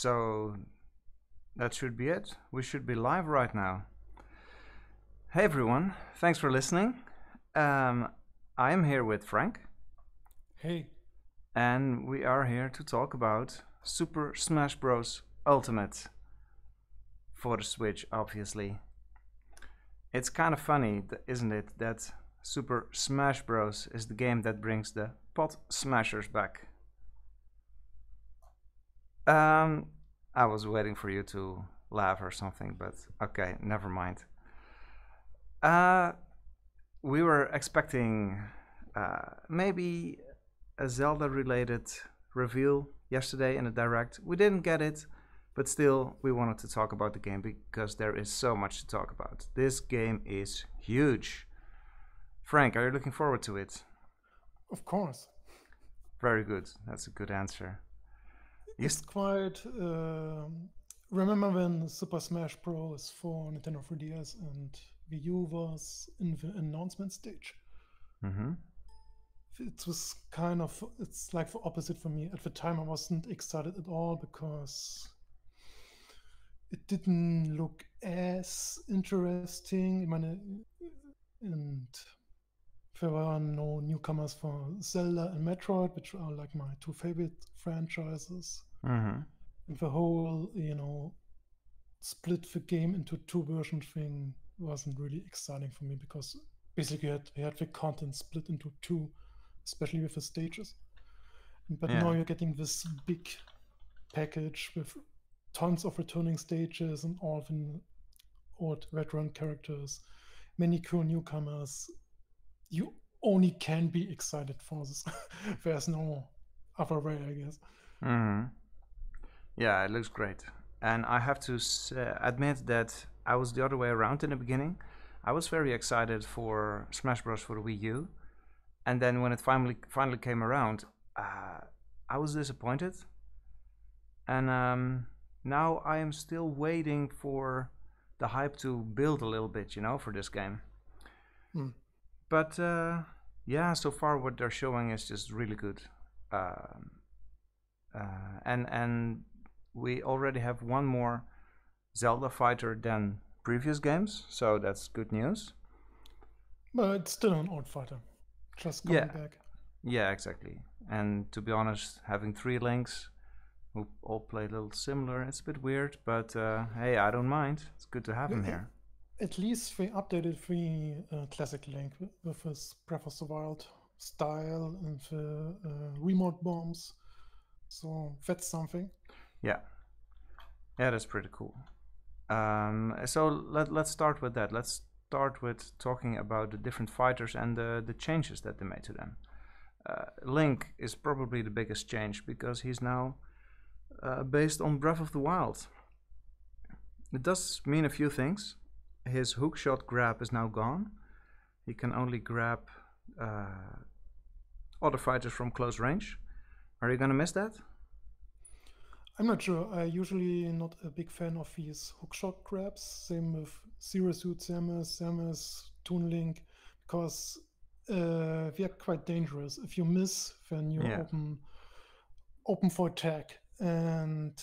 So that should be it. We should be live right now. Hey everyone, thanks for listening. I am here with Frank. Hey. And we are here to talk about Super Smash Bros. Ultimate for the Switch, obviously. It's kind of funny, isn't it, that Super Smash Bros. Is the game that brings the pot smashers back. I was waiting for you to laugh or something, but okay, never mind. We were expecting maybe a Zelda related reveal yesterday in a direct. We didn't get it, but still we wanted to talk about the game because there is so much to talk about. This game is huge. Frank, are you looking forward to it? Of course. Very good. That's a good answer. It's quite. Remember when Super Smash Bros. For Nintendo 3DS and Wii U was in the announcement stage? Mm-hmm. It was kind of. It's like the opposite for me. At the time, I wasn't excited at all because it didn't look as interesting. And there were no newcomers for Zelda and Metroid, which are like my two favorite franchises. Mm-hmm. And the whole, split the game into two version thing wasn't really exciting for me because basically you had the content split into two, especially with the stages. But Yeah. now you're getting this big package with tons of returning stages and all the old veteran characters, many cool newcomers. You only can be excited for this. There's no other way, I guess. Mm-hmm. Yeah, it looks great. And I have to admit that I was the other way around in the beginning. I was very excited for Smash Bros. For the Wii U. And then when it finally came around, I was disappointed. And now I am still waiting for the hype to build a little bit, for this game. Hmm. But yeah, so far what they're showing is just really good. And we already have one more Zelda fighter than previous games, so that's good news. But it's still an old fighter, just coming back. Yeah, exactly. And to be honest, having three Links who all play a little similar, it's a bit weird, but hey, I don't mind. It's good to have him here. At least they updated the classic Link with his Breath of the Wild style and the remote bombs. So that's something. Yeah, that's pretty cool. So let's start with that. Let's start with talking about the different fighters and the changes that they made to them. Link is probably the biggest change because he's now based on Breath of the Wild. It does mean a few things. His hookshot grab is now gone. He can only grab other fighters from close range. Are you gonna miss that? I'm not sure. I usually not a big fan of these hookshot grabs. Same with Zero Suit Samus, Toon Link, because they are quite dangerous. If you miss, then you're open for attack. And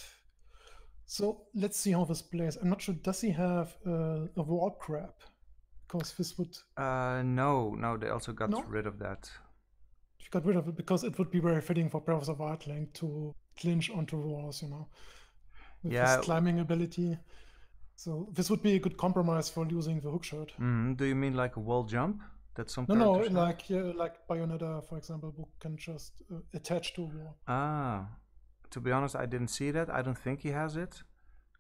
so let's see how this plays. I'm not sure. Does he have a wall grab? Because this would. No. They also got rid of that. You got rid of it because it would be very fitting for Breath of the Wild Link to clinch onto walls, with his climbing ability. So this would be a good compromise for using the hookshot. Do you mean like a wall jump? That some no, like Bayonetta, for example, who can just attach to a wall. To be honest, I didn't see that. I don't think he has it.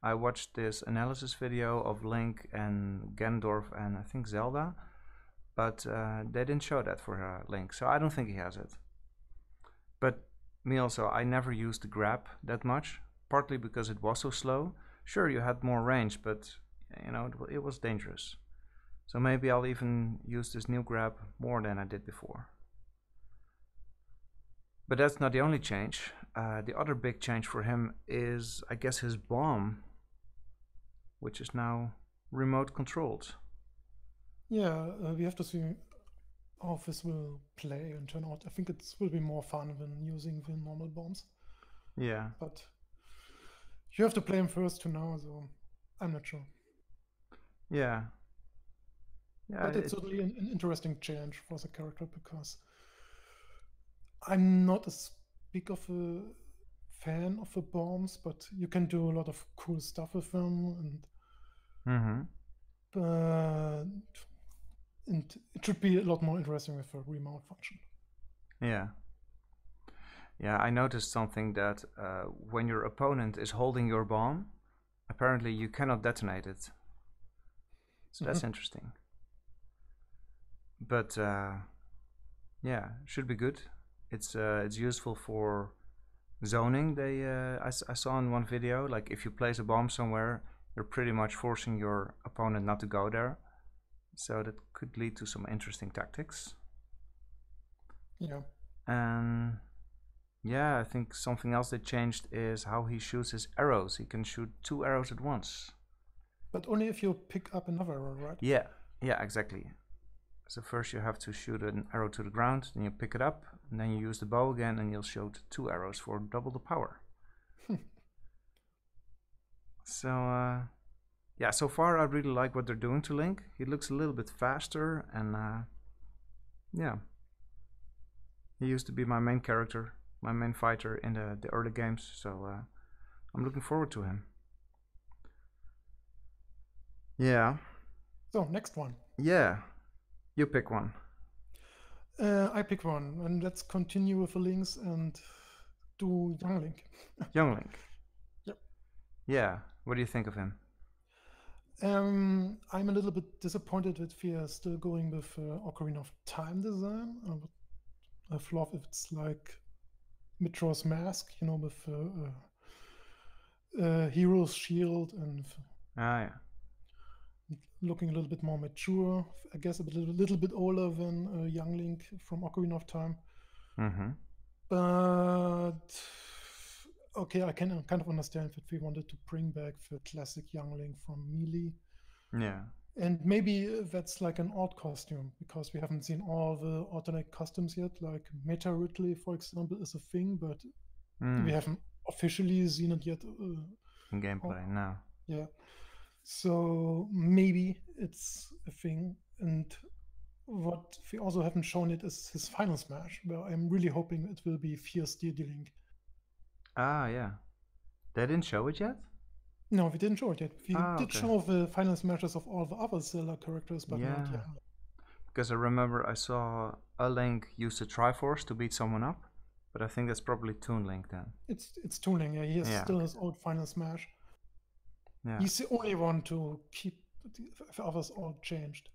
I watched this analysis video of Link and Ganondorf and I think Zelda, but they didn't show that for Link, so I don't think he has it. But me also, I never used the grab that much, partly because it was so slow. Sure, you had more range, but it was dangerous. So maybe I'll even use this new grab more than I did before. But that's not the only change. The other big change for him is, I guess, his bomb, which is now remote controlled. Yeah, we have to see how this will play and turn out. I think it will be more fun than using the normal bombs. Yeah. But You have to play him first to know, so I'm not sure. Yeah. Yeah, But it's certainly an interesting change for the character because I'm not as big of a fan of the bombs, but you can do a lot of cool stuff with them, mm-hmm. uh, and it should be a lot more interesting with a remount function. Yeah. Yeah, I noticed something that when your opponent is holding your bomb, apparently you cannot detonate it. So that's interesting. But yeah, should be good. It's useful for zoning. I saw in one video, like if you place a bomb somewhere, you're pretty much forcing your opponent not to go there. So that could lead to some interesting tactics. Yeah. And yeah, I think something else that changed is how he shoots his arrows. He can shoot 2 arrows at once. But only if you pick up another arrow, right? Yeah, exactly. So first you have to shoot an arrow to the ground, then you pick it up, and then you use the bow again, and you'll shoot 2 arrows for double the power. So yeah, so far I really like what they're doing to Link. He looks a little bit faster, and yeah, he used to be my main character, my main fighter in the early games. So I'm looking forward to him. Yeah. So next one. Yeah, you pick one. I pick one, and let's continue with the links and do Young Link. Young Link. Yep. Yeah, what do you think of him? I'm a little bit disappointed that we are still going with Ocarina of Time design. I would have loved if it's like Majora's Mask, with Hero's Shield and Yeah. looking a little bit more mature. I guess a little bit older than Young Link from Ocarina of Time. Mm-hmm. But okay, I can kind of understand that we wanted to bring back the classic Young Link from Melee. Yeah. And maybe that's like an odd costume because we haven't seen all the alternate costumes yet. Like Meta Ridley, for example, is a thing, but we haven't officially seen it yet. In gameplay, no. Yeah. So maybe it's a thing. And what we also haven't shown it is his final smash, where I'm really hoping it will be Fierce Dealing. Ah, yeah. They didn't show it yet? No, we didn't show it yet. We did show the final smashes of all the other Zelda characters, but not yet. Because I remember I saw a Link use the Triforce to beat someone up, but I think that's probably Toon Link then. It's Toon Link, yeah. He has still his old final smash. Yeah. He's the only one to keep the others all changed.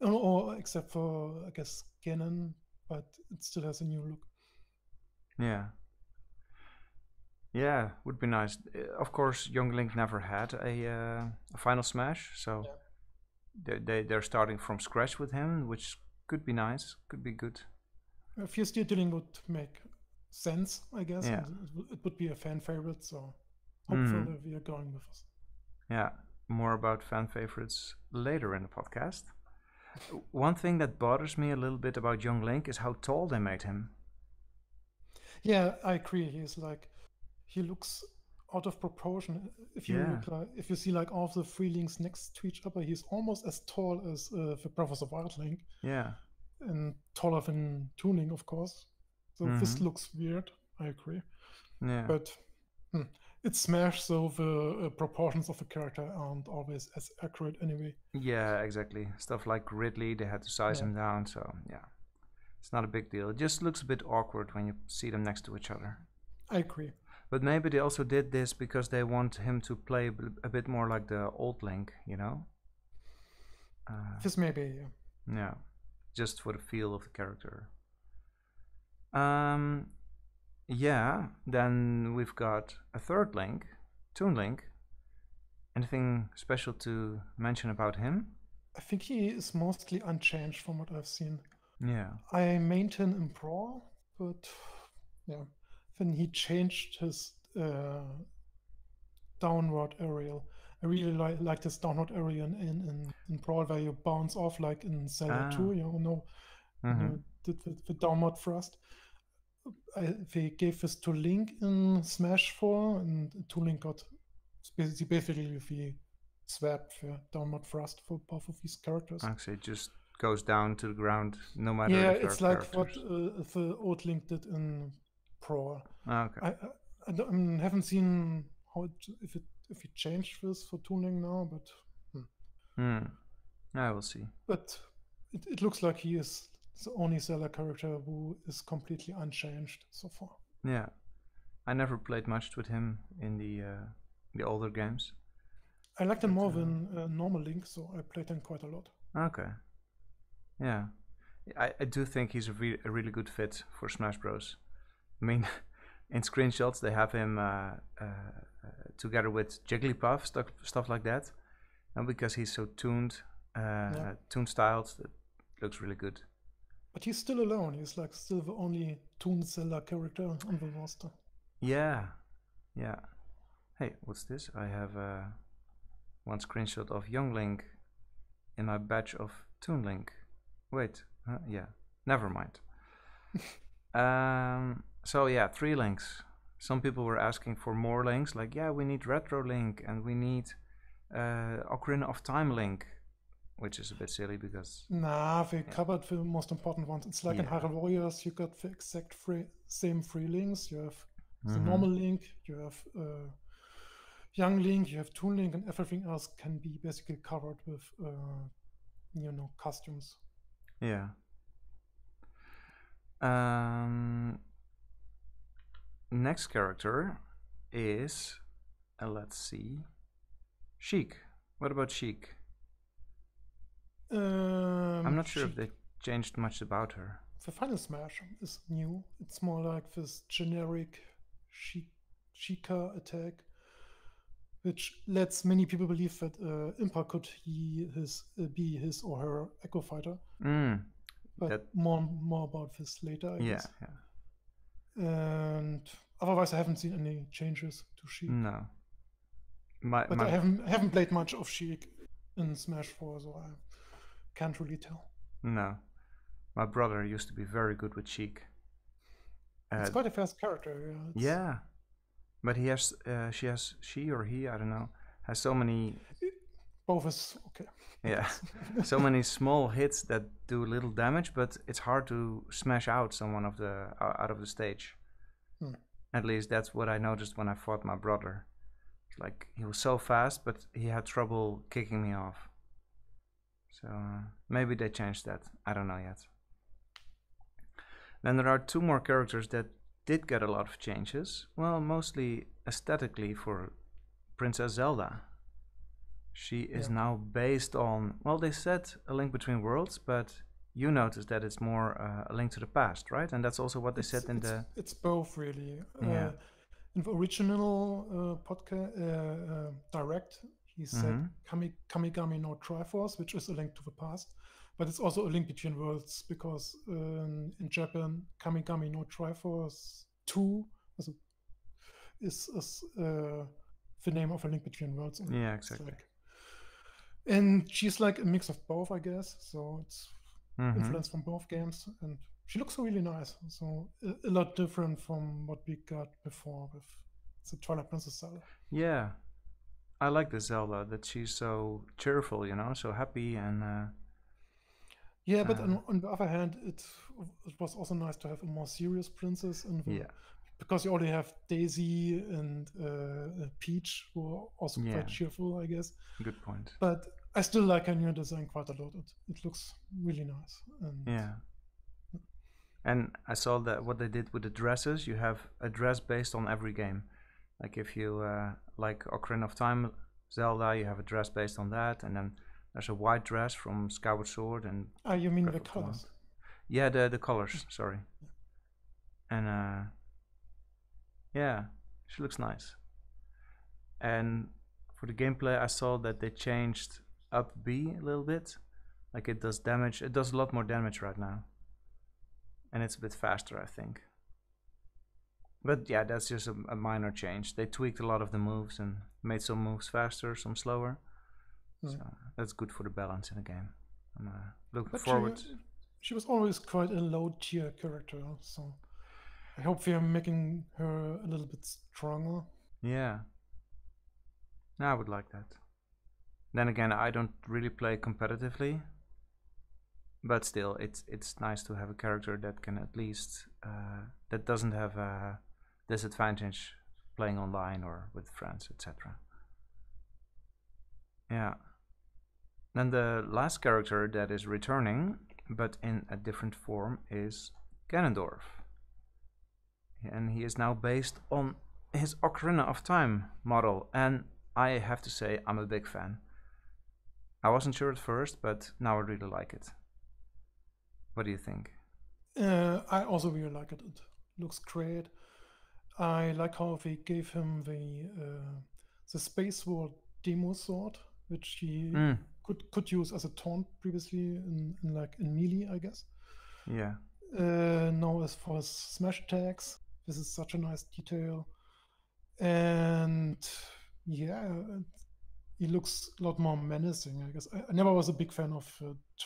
Or except for, I guess, Ganon, but it still has a new look. Yeah. Yeah, would be nice. Of course, Young Link never had a final smash, so they're starting from scratch with him, which could be nice, could be good. Fierce Dealing would make sense, I guess. Yeah. It would be a fan favorite, so hopefully we are going with this. Yeah, more about fan favorites later in the podcast. One thing that bothers me a little bit about Young Link is how tall they made him. Yeah, I agree. He looks out of proportion. If you see like all of the 3 links next to each other, he's almost as tall as the Breath of the Wild Link. Yeah. And taller than Toon Link, of course. So this looks weird. I agree. Yeah. But it's Smash, so the proportions of the character aren't always as accurate anyway. Yeah, exactly. Stuff like Ridley, they had to size him down, so yeah. It's not a big deal. It just looks a bit awkward when you see them next to each other. I agree. But maybe they also did this because they want him to play a bit more like the old Link, This may be, yeah. Yeah, just for the feel of the character. Yeah, then we've got a third Link, Toon Link. Anything special to mention about him? I think he is mostly unchanged from what I've seen. Yeah. I maintain in Brawl, but yeah. Then he changed his downward aerial. I really like this downward aerial in Brawl where you bounce off like in Zelda 2, you did the downward thrust. They gave this to Link in Smash 4, and Toon Link got Sie basically wie Swap für downward thrust for both of these characters. Actually, it just goes down to the ground no matter Yeah, if there are it's like what characters. the old Link did in Pro. Okay. I haven't seen how if he changed this for tuning now, but I will see. But it looks like he is the only Zelda character who is completely unchanged so far. Yeah, I never played much with him in the older games. I liked him more than normal Link, so I played him quite a lot. Okay. Yeah, I do think he's a really good fit for Smash Bros. I mean, in screenshots they have him together with Jigglypuff, stuff like that, and because he's so tuned, tune styled, it looks really good. But he's still alone. He's like still the only tuned Zelda character on the roster. Yeah, yeah. Hey, what's this? I have one screenshot of Young Link in my batch of Toon Link. Wait, yeah, never mind. So yeah, 3 links. Some people were asking for more links, like yeah, we need Retro Link and we need Ocarina of Time Link, which is a bit silly because... Nah, we covered the most important ones. It's like in Hyrule Warriors, you got the exact same 3 links. You have the normal Link, you have Young Link, you have Toon Link, and everything else can be basically covered with, costumes. Yeah. Next character is, let's see, Sheik. What about Sheik? I'm not sure if they changed much about her. The Final Smash is new. It's more like this generic Sheikah attack, which lets many people believe that Impa could be his or her Echo Fighter. But more about this later, I guess. Yeah. And otherwise, I haven't seen any changes to Sheik. No. But I haven't played much of Sheik in Smash 4, so I can't really tell. No. My brother used to be very good with Sheik. It's quite a fast character. Yeah. But he has, she or he, I don't know, has so many... Both is okay. Yeah, so many small hits that do little damage, but it's hard to smash out someone out of the stage. At least that's what I noticed when I fought my brother. Like, he was so fast, but he had trouble kicking me off. So maybe they changed that. I don't know yet. Then there are 2 more characters that did get a lot of changes. Well, mostly aesthetically for Princess Zelda. She is now based on, well, they said A Link Between Worlds, but you noticed that it's more A Link to the Past, right? And that's also what they said in the... It's both, really. Yeah. In the original podcast direct, he said Kamigami no Triforce, which is A Link to the Past, but it's also A Link Between Worlds, because in Japan, Kamigami no Triforce 2 is the name of A Link Between Worlds. Yeah, exactly. And she's like a mix of both, I guess. So it's influence from both games, and she looks really nice. So a lot different from what we got before with the Twilight Princess Zelda. Yeah, I like the Zelda, that she's so cheerful, so happy and... yeah, but on the other hand, it was also nice to have a more serious princess in the, because you already have Daisy and Peach, who are also quite cheerful, I guess. Good point. But I still like her new design quite a lot. It looks really nice. And and I saw that what they did with the dresses, you have a dress based on every game. Like if you like Ocarina of Time Zelda, you have a dress based on that, and then there's a white dress from Skyward Sword and... you mean the colors? Yeah, the colors, sorry. And yeah, she looks nice. And for the gameplay, I saw that they changed up B a little bit. Like it does damage, it does a lot more damage right now. And it's a bit faster, I think. But yeah, that's just a minor change. They tweaked a lot of the moves and made some moves faster, some slower. So that's good for the balance in the game. I'm looking forward. She was always quite a low tier character, so I hope we are making her a little bit stronger. Yeah. I would like that. Then again, I don't really play competitively, but still, it's nice to have a character that can at least that doesn't have a disadvantage playing online or with friends, etc. Yeah. Then the last character that is returning, but in a different form, is Ganondorf. And he is now based on his Ocarina of Time model, and I have to say I'm a big fan. I wasn't sure at first, but now I really like it. What do you think? I also really like it. It looks great. I like how they gave him the Space War demo sword, which he Mm, could use as a taunt previously in melee, I guess. yeah. Now as for his smash attacks, this is such a nice detail. And yeah, he looks a lot more menacing, I guess. I never was a big fan of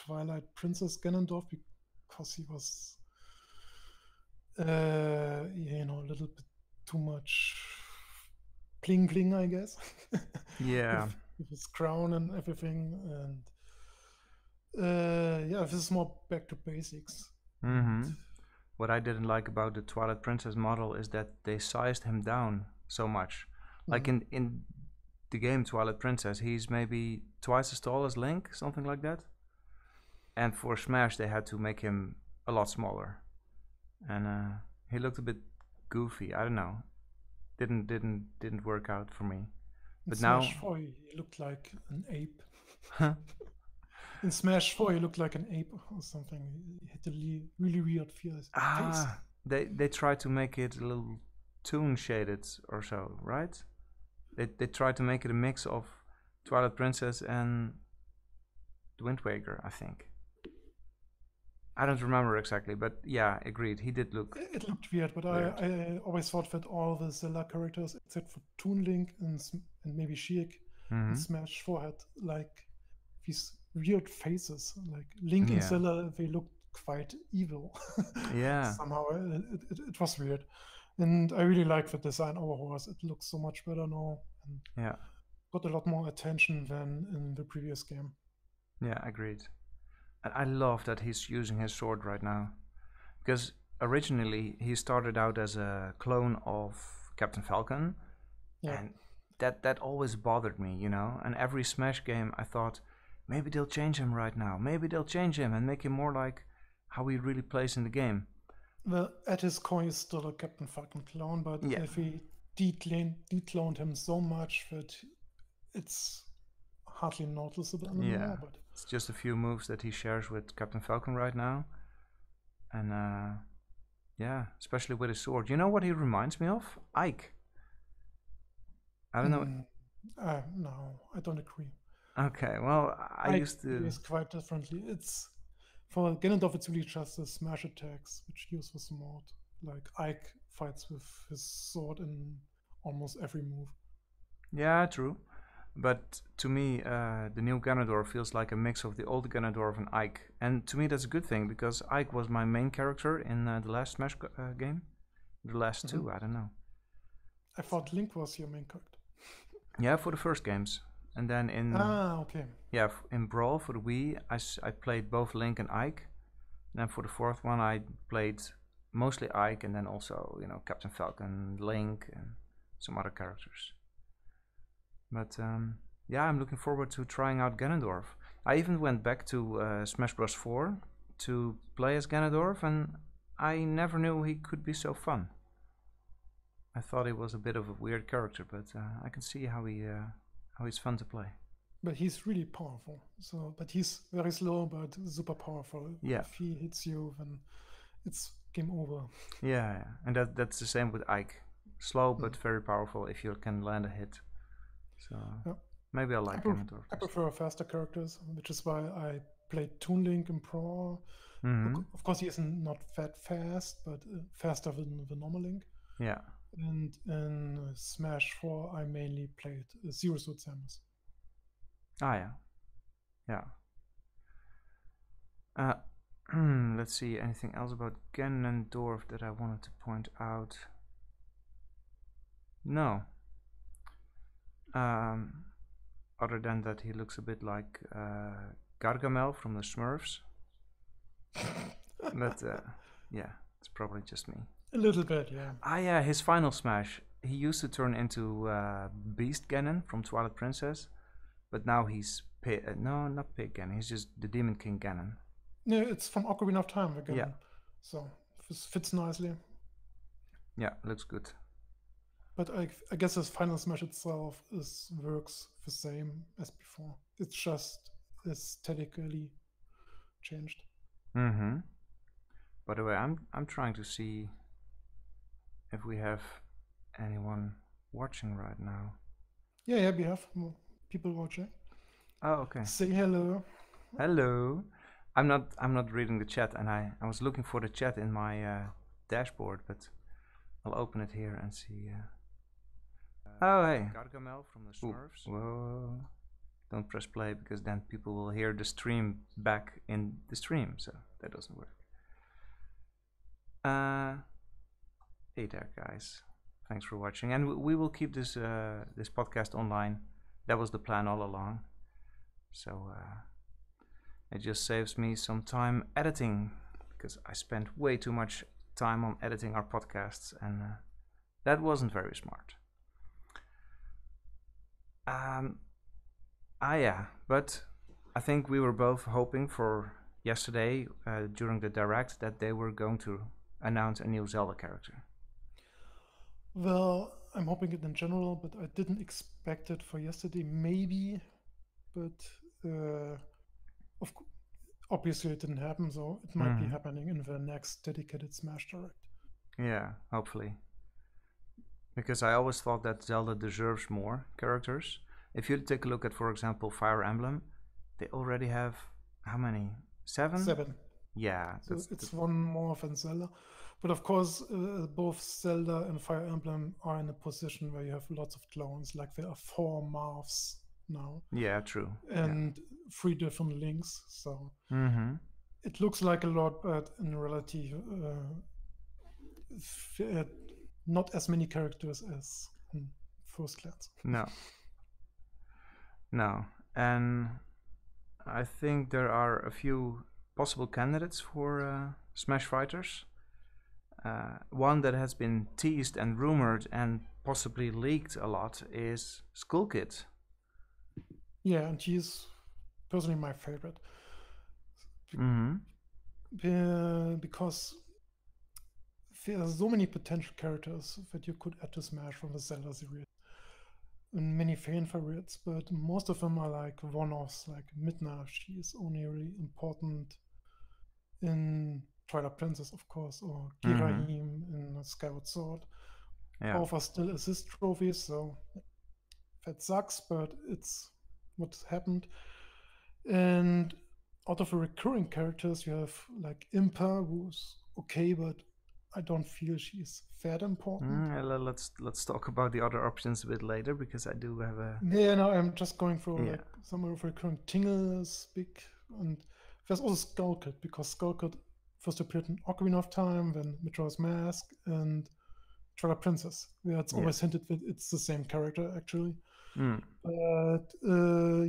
Twilight Princess Ganondorf because he was, a little bit too much bling bling, I guess, Yeah. with his crown and everything. And yeah, this is more back to basics. Mm-hmm. What I didn't like about the Twilight Princess model is that they sized him down so much. Like in the game Twilight Princess, he's maybe twice as tall as Link, something like that. And for Smash, they had to make him a lot smaller, and he looked a bit goofy. I don't know. Didn't work out for me. In But Smash now, 4, he looked like an ape. In Smash 4, he looked like an ape or something. He had a really weird face. they tried to make it a little toon shaded or so, right? They tried to make it a mix of Twilight Princess and Wind Waker, I think. I don't remember exactly, but yeah, agreed. He did look. It looked weird, but weird. I always thought that all the Zelda characters, except for Toon Link and maybe Sheik in Smash 4, had like these weird faces. Like Link and Yeah. Zelda, they looked quite evil. Yeah. Somehow it was weird. And I really like the design overhauls. It looks so much better now and Yeah. got a lot more attention than in the previous game. Yeah, agreed. And I love that he's using his sword right now. Because originally he started out as a clone of Captain Falcon. Yeah. And that always bothered me, you know? And every Smash game I thought, maybe they'll change him right now. Maybe they'll change him and make him more like how he really plays in the game. Well, at his core, he's still a Captain Falcon clone, but Yeah. if he decloned him so much that it's hardly noticeable anymore. Yeah. But It's just a few moves that he shares with Captain Falcon right now. And yeah, especially with his sword. You know what he reminds me of? Ike. I don't know. no, I don't agree. Okay, well, I used to. It's quite differently. It's for Ganondorf, it's really just the smash attacks, which use with mod. Like Ike fights with his sword in almost every move. Yeah, true. But to me, the new Ganondorf feels like a mix of the old Ganondorf and Ike. And to me, that's a good thing, because Ike was my main character in the last Smash game. The last two, I don't know. I thought Link was your main character. Yeah, for the first games. And then in okay. Yeah, in Brawl for the Wii, I played both Link and Ike. And then for the fourth one, I played mostly Ike, and then also, Captain Falcon, Link, and some other characters. But yeah, I'm looking forward to trying out Ganondorf. I even went back to Smash Bros. 4 to play as Ganondorf, and I never knew he could be so fun. I thought he was a bit of a weird character, but I can see how he's fun to play. But he's really powerful. But he's very slow, but super powerful. Yeah. If he hits you, then it's game over. Yeah, and that's the same with Ike. Slow but very powerful if you can land a hit. So maybe I like Ganondorf. I prefer faster characters, which is why I played Toon Link in Pro. Of course, he isn't not that fast, but faster than the normal Link. Yeah. And in Smash 4, I mainly played Zero Suit Samus. Ah, yeah. Yeah. Let's see, anything else about Ganondorf that I wanted to point out? No. Um, other than that, he looks a bit like Gargamel from the Smurfs. But yeah, it's probably just me. A little bit, yeah. Ah, yeah, his final smash. He used to turn into Beast Ganon from Twilight Princess, but now he's no, not Pig Ganon. He's just the Demon King Ganon. No, it's from Ocarina of Time again. Yeah. So this fits nicely. Yeah, looks good. But I guess his final smash itself works the same as before. It's just aesthetically changed. Mm-hmm. By the way, I'm trying to see if we have anyone watching right now. Yeah, we have more people watching. Oh, okay. Say hello. Hello. I'm not reading the chat, and I was looking for the chat in my dashboard, but I'll open it here and see. Oh, hey. Gargamel from the Smurfs. Whoa. Don't press play because then people will hear the stream back in the stream, so that doesn't work. Hey there, guys. Thanks for watching, and we will keep this this podcast online. That was the plan all along. So it just saves me some time editing because I spent way too much time on editing our podcasts, and that wasn't very smart. Yeah, but I think we were both hoping for yesterday during the direct that they were going to announce a new Zelda character. Well, I'm hoping it in general, but I didn't expect it for yesterday. Maybe, but obviously it didn't happen, so it might be happening in the next dedicated Smash Direct. Yeah, hopefully. Because I always thought that Zelda deserves more characters. If you take a look at, for example, Fire Emblem, they already have how many? 7? 7. Yeah, so it's one more than Zelda. But of course, both Zelda and Fire Emblem are in a position where you have lots of clones. Like there are 4 Marths now. Yeah, true. And 3 different links. So mm-hmm. It looks like a lot, but in reality, not as many characters as in first glance. No. And I think there are a few possible candidates for Smash Fighters. One that has been teased and rumored and possibly leaked a lot is Skull Kid. Yeah, and he's personally my favorite. Because there are so many potential characters that you could add to Smash from the Zelda series. And many fan favorites, but most of them are like one-offs, like Midna. She is only really important in Twilight Princess, of course, or Girahim in Skyward Sword. Yeah. Both are still assist trophies, so that sucks, but it's what happened. And out of the recurring characters, you have like Impa, who's okay, but I don't feel she's that important. Let's talk about the other options a bit later because I do have a. Yeah, no, I'm just going for like some of the recurring. Tingle is big, and there's also Skull Kid because Skull Kid first appeared in Ocarina of Time, then Majora's Mask, and Twilight Princess. Where it's always hinted that it's the same character actually. But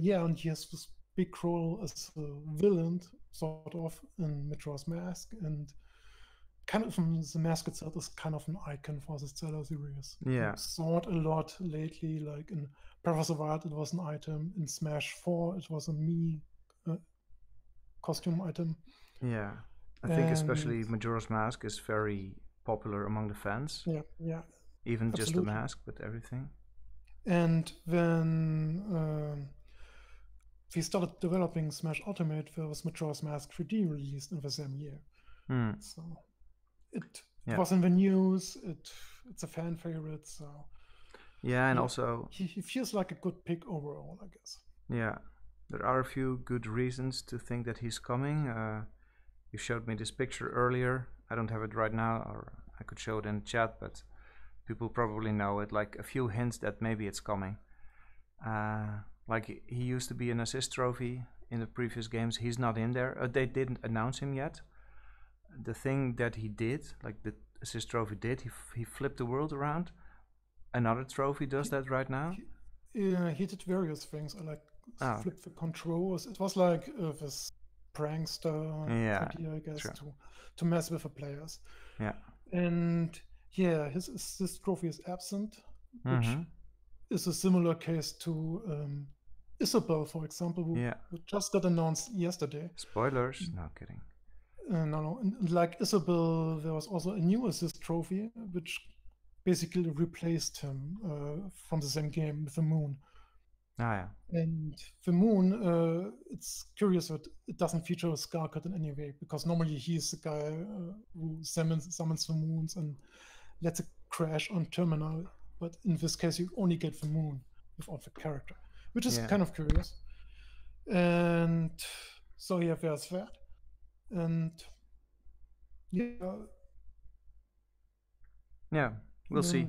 yeah, and he has this big role as a villain, sort of, in Majora's Mask, and kind of from the mask itself is kind of an icon for the Zelda series. Yeah. I saw it a lot lately, like in Breath of the Wild it was an item, in Smash 4 it was a Mii costume item. Yeah, I think especially Majora's Mask is very popular among the fans. Yeah. Even just the mask, but everything. And when we started developing Smash Ultimate, there was Majora's Mask 3D released in the same year. So it was in the news. It's a fan favorite. So yeah, and also he feels like a good pick overall, I guess. Yeah, there are a few good reasons to think that he's coming. You showed me this picture earlier. I don't have it right now, or I could show it in chat, but people probably know it. Like a few hints that maybe it's coming. Like he used to be an assist trophy in the previous games. He's not in there. They didn't announce him yet. The thing that he did, like the assist trophy did, he flipped the world around. Another trophy does that right now. He did various things. I like Oh, flip the controls. It was like this prankster yeah, idea, I guess, true. to mess with the players. Yeah. And yeah, his assist trophy is absent, which Mm-hmm. is a similar case to Isabel, for example, Yeah. who just got announced yesterday. Spoilers? No kidding. No. And like Isabel, there was also a new assist trophy, which basically replaced him from the same game with the moon. Ah, yeah. And the moon, it's curious that it doesn't feature Skarkut in any way, because normally he's the guy who summons the moons and lets it crash on terminal. But in this case, you only get the moon without the character, which is Yeah. kind of curious. And so yeah, there's that. And yeah, Yeah. We'll see.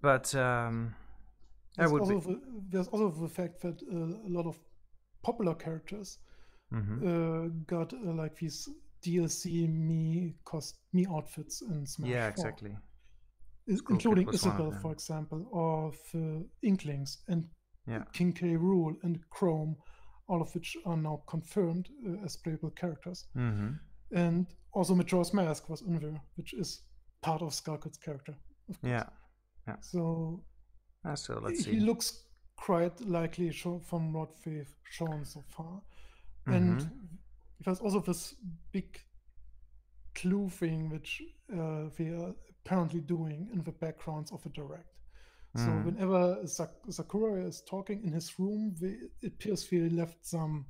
But that would be. there's also the fact that a lot of popular characters got like these DLC me outfits in Smash 4. Yeah, exactly. Including Isabel, for example, or Inklings and King K. Rool and Chrome, all of which are now confirmed as playable characters. And also Majora's Mask was in there, which is part of Skarkut's character, of course. Yeah. So let's see. He looks quite likely from what we've shown so far. And there's also this big clue thing which they are apparently doing in the backgrounds of the direct. So whenever Sakura is talking in his room, it appears they left some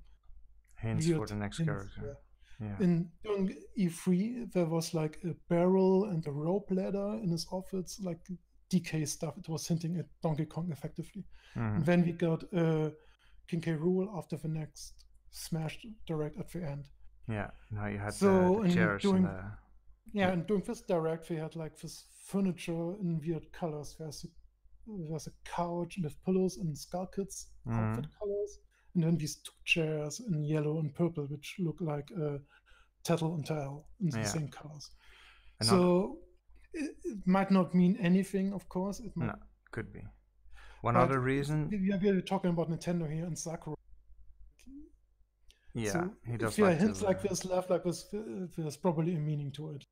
hints for the next character. Yeah. During E3, there was like a barrel and a rope ladder in his office, like DK stuff. It was hinting at Donkey Kong effectively. And then we got King K. Rool after the next Smash Direct at the end. Yeah, now you had the chairs and and during this Direct, we had like this furniture in weird colors. There's a couch with pillows in Skarkut's outfit colors, and then these two chairs in yellow and purple, which look like Tattle and Tal in the same colors. And so it might not mean anything, of course. It might, could be. One other reason. We're talking about Nintendo here and Sakura. Yeah, so he does. If you have hints like this, left like this, there's probably a meaning to it.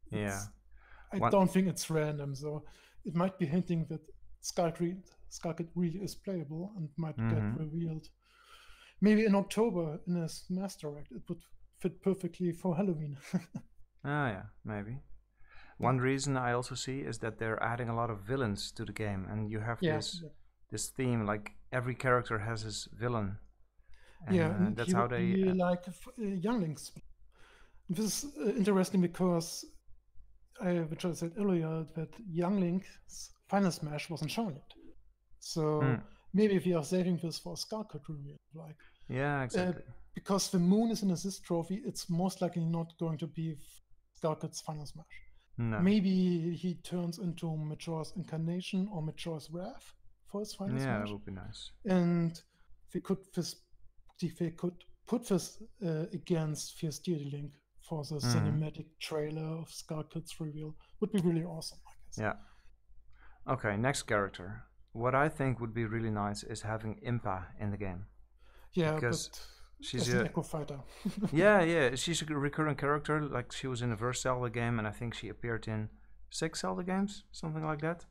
I don't think it's random, so it might be hinting that Skarkut really is playable and might get revealed. Maybe in October in a Smash Direct, it would fit perfectly for Halloween. Yeah, maybe. One reason I also see is that they're adding a lot of villains to the game, and you have this theme, like every character has his villain. And that's how they like younglings. This is interesting because which I said earlier, that younglings Final Smash wasn't shown yet. So maybe if you are saving this for Skarkut reveal, like exactly. Because the moon is an assist trophy, it's most likely not going to be Skarkut's Final Smash. No. Maybe he turns into Majora's Incarnation or Majora's Wrath for his Final Smash. Yeah, that would be nice. And they could put this against Fierce Deity Link for the cinematic trailer of Skarkut's reveal. Would be really awesome, I guess. Yeah. Okay, next character. What I think would be really nice is having Impa in the game. Yeah, because she's an Echo Fighter. yeah, she's a recurring character. Like she was in the first Zelda game, and I think she appeared in 6 Zelda games, something like that.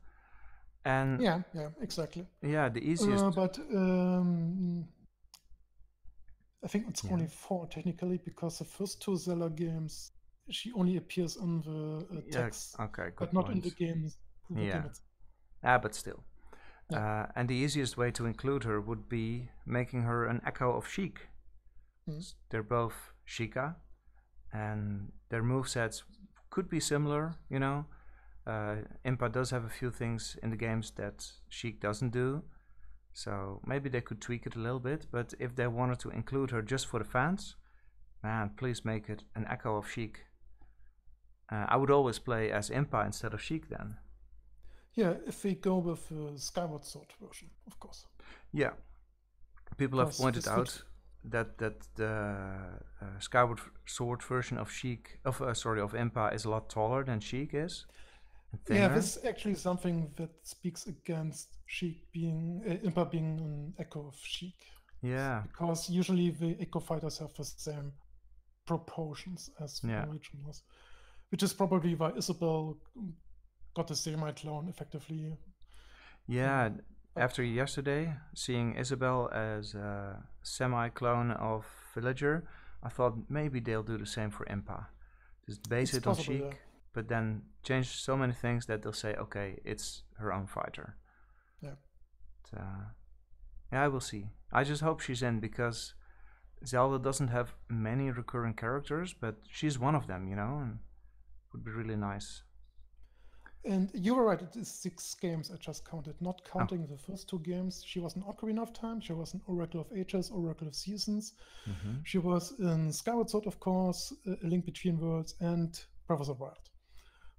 And yeah, exactly. Yeah, the easiest. But I think it's only 4 technically, because the first 2 Zelda games she only appears on the text, but not in the games. But still. And the easiest way to include her would be making her an echo of Sheik. They're both Sheikah, and their movesets could be similar, you know. Impa does have a few things in the games that Sheik doesn't do, so maybe they could tweak it a little bit. But if they wanted to include her just for the fans, man, please make it an echo of Sheik. I would always play as Impa instead of Sheik then. Yeah, if we go with the Skyward Sword version, of course. Yeah, people have pointed out that the Skyward Sword version of Impa is a lot taller than Sheik is. and Yeah, thinner. this is actually something that speaks against Sheik being Impa being an echo of Sheik, Yeah, because usually the echo fighters have the same proportions as the yeah, originals, which is probably why Isabel got the semi-clone effectively. yeah. But After yesterday, seeing Isabel as a semi-clone of Villager, I thought maybe they'll do the same for Impa. Just base it's it on possible, yeah. Sheik, but then change so many things that they'll say, okay, it's her own fighter. Yeah. But, yeah, I will see. I just hope she's in because Zelda doesn't have many recurring characters, but she's one of them, and it would be really nice. And you were right, it is 6 games I just counted, not Oh, counting the first 2 games. She was in Ocarina of Time, she was in Oracle of Ages, Oracle of Seasons. mm-hmm. She was in Skyward Sword, of course, A Link Between Worlds, and Breath of the Wild.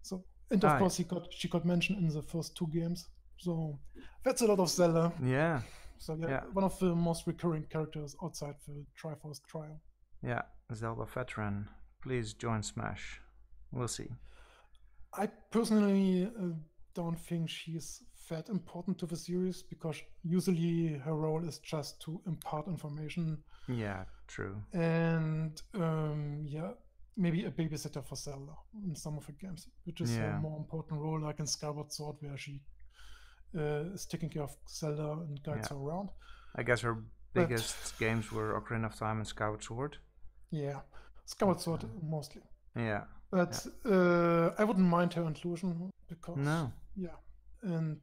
So, and of Ah, course, she got mentioned in the first 2 games. So that's a lot of Zelda. yeah, So yeah, yeah, one of the most recurring characters outside the Triforce trial. yeah. Zelda veteran, please join Smash. We'll see. I personally don't think she's that important to the series because usually her role is just to impart information Yeah, true. and yeah, maybe a babysitter for Zelda in some of the games, which is her Yeah, more important role, like in Skyward Sword, where she is taking care of Zelda and guides yeah. her around. I guess her But biggest games were Ocarina of Time and Skyward Sword. yeah, But Skyward Sword mostly. yeah, yeah. But I wouldn't mind her inclusion because No, yeah, and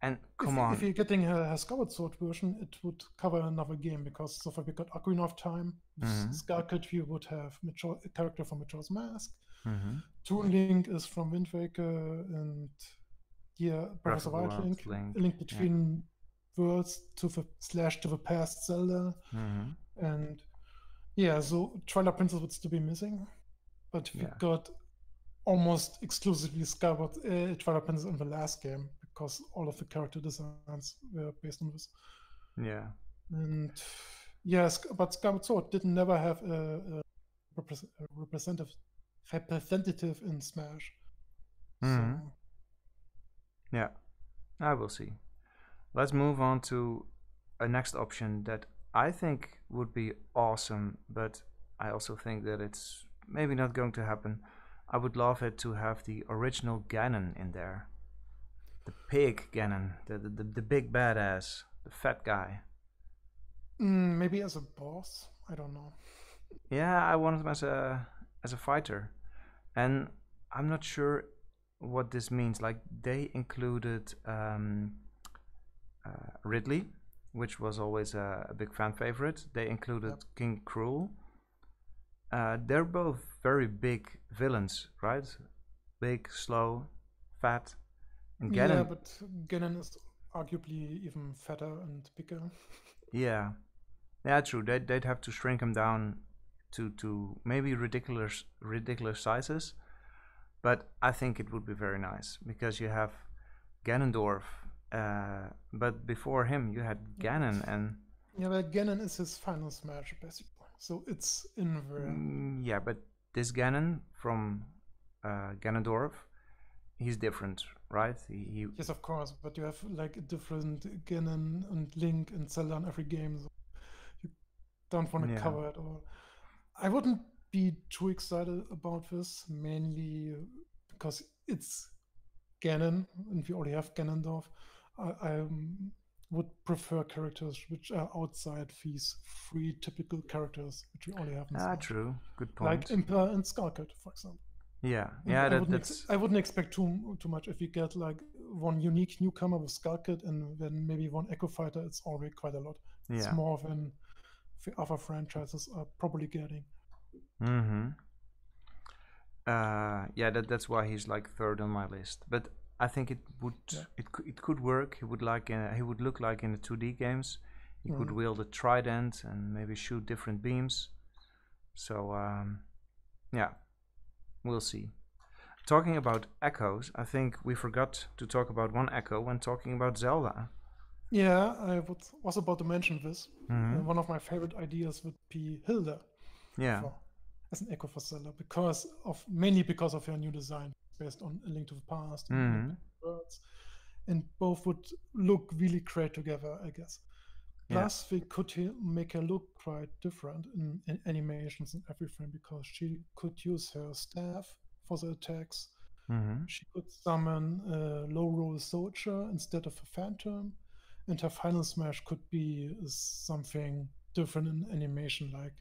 and if come if on. you're getting her Skyward Sword version, it would cover another game because so far we got Ocarina of Time. With Mm-hmm. Scarlet, we would have a character from Majora's Mask. Mm-hmm. Toon Link is from Wind Waker, and yeah, Breath of Breath the of the Wild Wild, Link, Link. a link Yeah. between worlds to the past Zelda, Mm-hmm. and yeah, so Twilight Princess would still be missing, but we Yeah. got almost exclusively Skyward Twilight Princess in the last game because all of the character designs were based on this. Yeah. And yes, but Skyward Sword didn't never have a representative in Smash. Mm-hmm. So Yeah. I will see. Let's move on to a next option that I think would be awesome, but I also think that it's maybe not going to happen. I would love it to have the original Ganon in there. The pig Ganon, the big badass, the fat guy. maybe as a boss, I don't know. Yeah, I want him as a fighter, and I'm not sure what this means. Like they included Ridley, which was always a big fan favorite. They included Yep. King Cruel. They're both very big villains, right? Big, slow, fat, and Yeah, Ganon. but Ganon is arguably even fatter and bigger. Yeah, yeah, true. They'd have to shrink him down to maybe ridiculous sizes, but I think it would be very nice because you have Ganondorf, but before him you had Ganon, and Yeah, but Ganon is his final smash, basically. So it's in there. yeah, but this Ganon from Ganondorf, he's different, right? Yes, of course, but you have like a different Ganon and Link and Zelda in every game, so you don't want to Yeah, cover it all. I wouldn't be too excited about this, mainly because it's Ganon, and we already have Ganondorf. I would prefer characters which are outside these 3 typical characters which we already have in Smash, true. Good like point. Impa and Scarlet, for example. Yeah, And yeah, that's I wouldn't expect too much if you get like one unique newcomer with Scarlet and then maybe one Echo Fighter. It's already quite a lot. It's yeah. more than the other franchises are probably getting. Mm-hmm. Yeah, that's why he's like third on my list. But I think it would Yeah. it could work. He would look like in the 2D games. He could Mm. wield a trident and maybe shoot different beams. So yeah, we'll see. Talking about echoes, I think we forgot to talk about one echo when talking about Zelda. Yeah, was about to mention this. Mm-hmm. One of my favorite ideas would be Hilda Yeah, as an Echo for Zelda mainly because of her new design. based on A Link to the Past and A Link Mm-hmm. to the Worlds, and both would look really great together, I guess. Yeah. Plus, they could make her look quite different in animations and everything, because she could use her staff for the attacks. Mm-hmm. She could summon a low-roll soldier instead of a phantom, and her final smash could be something different in animation, like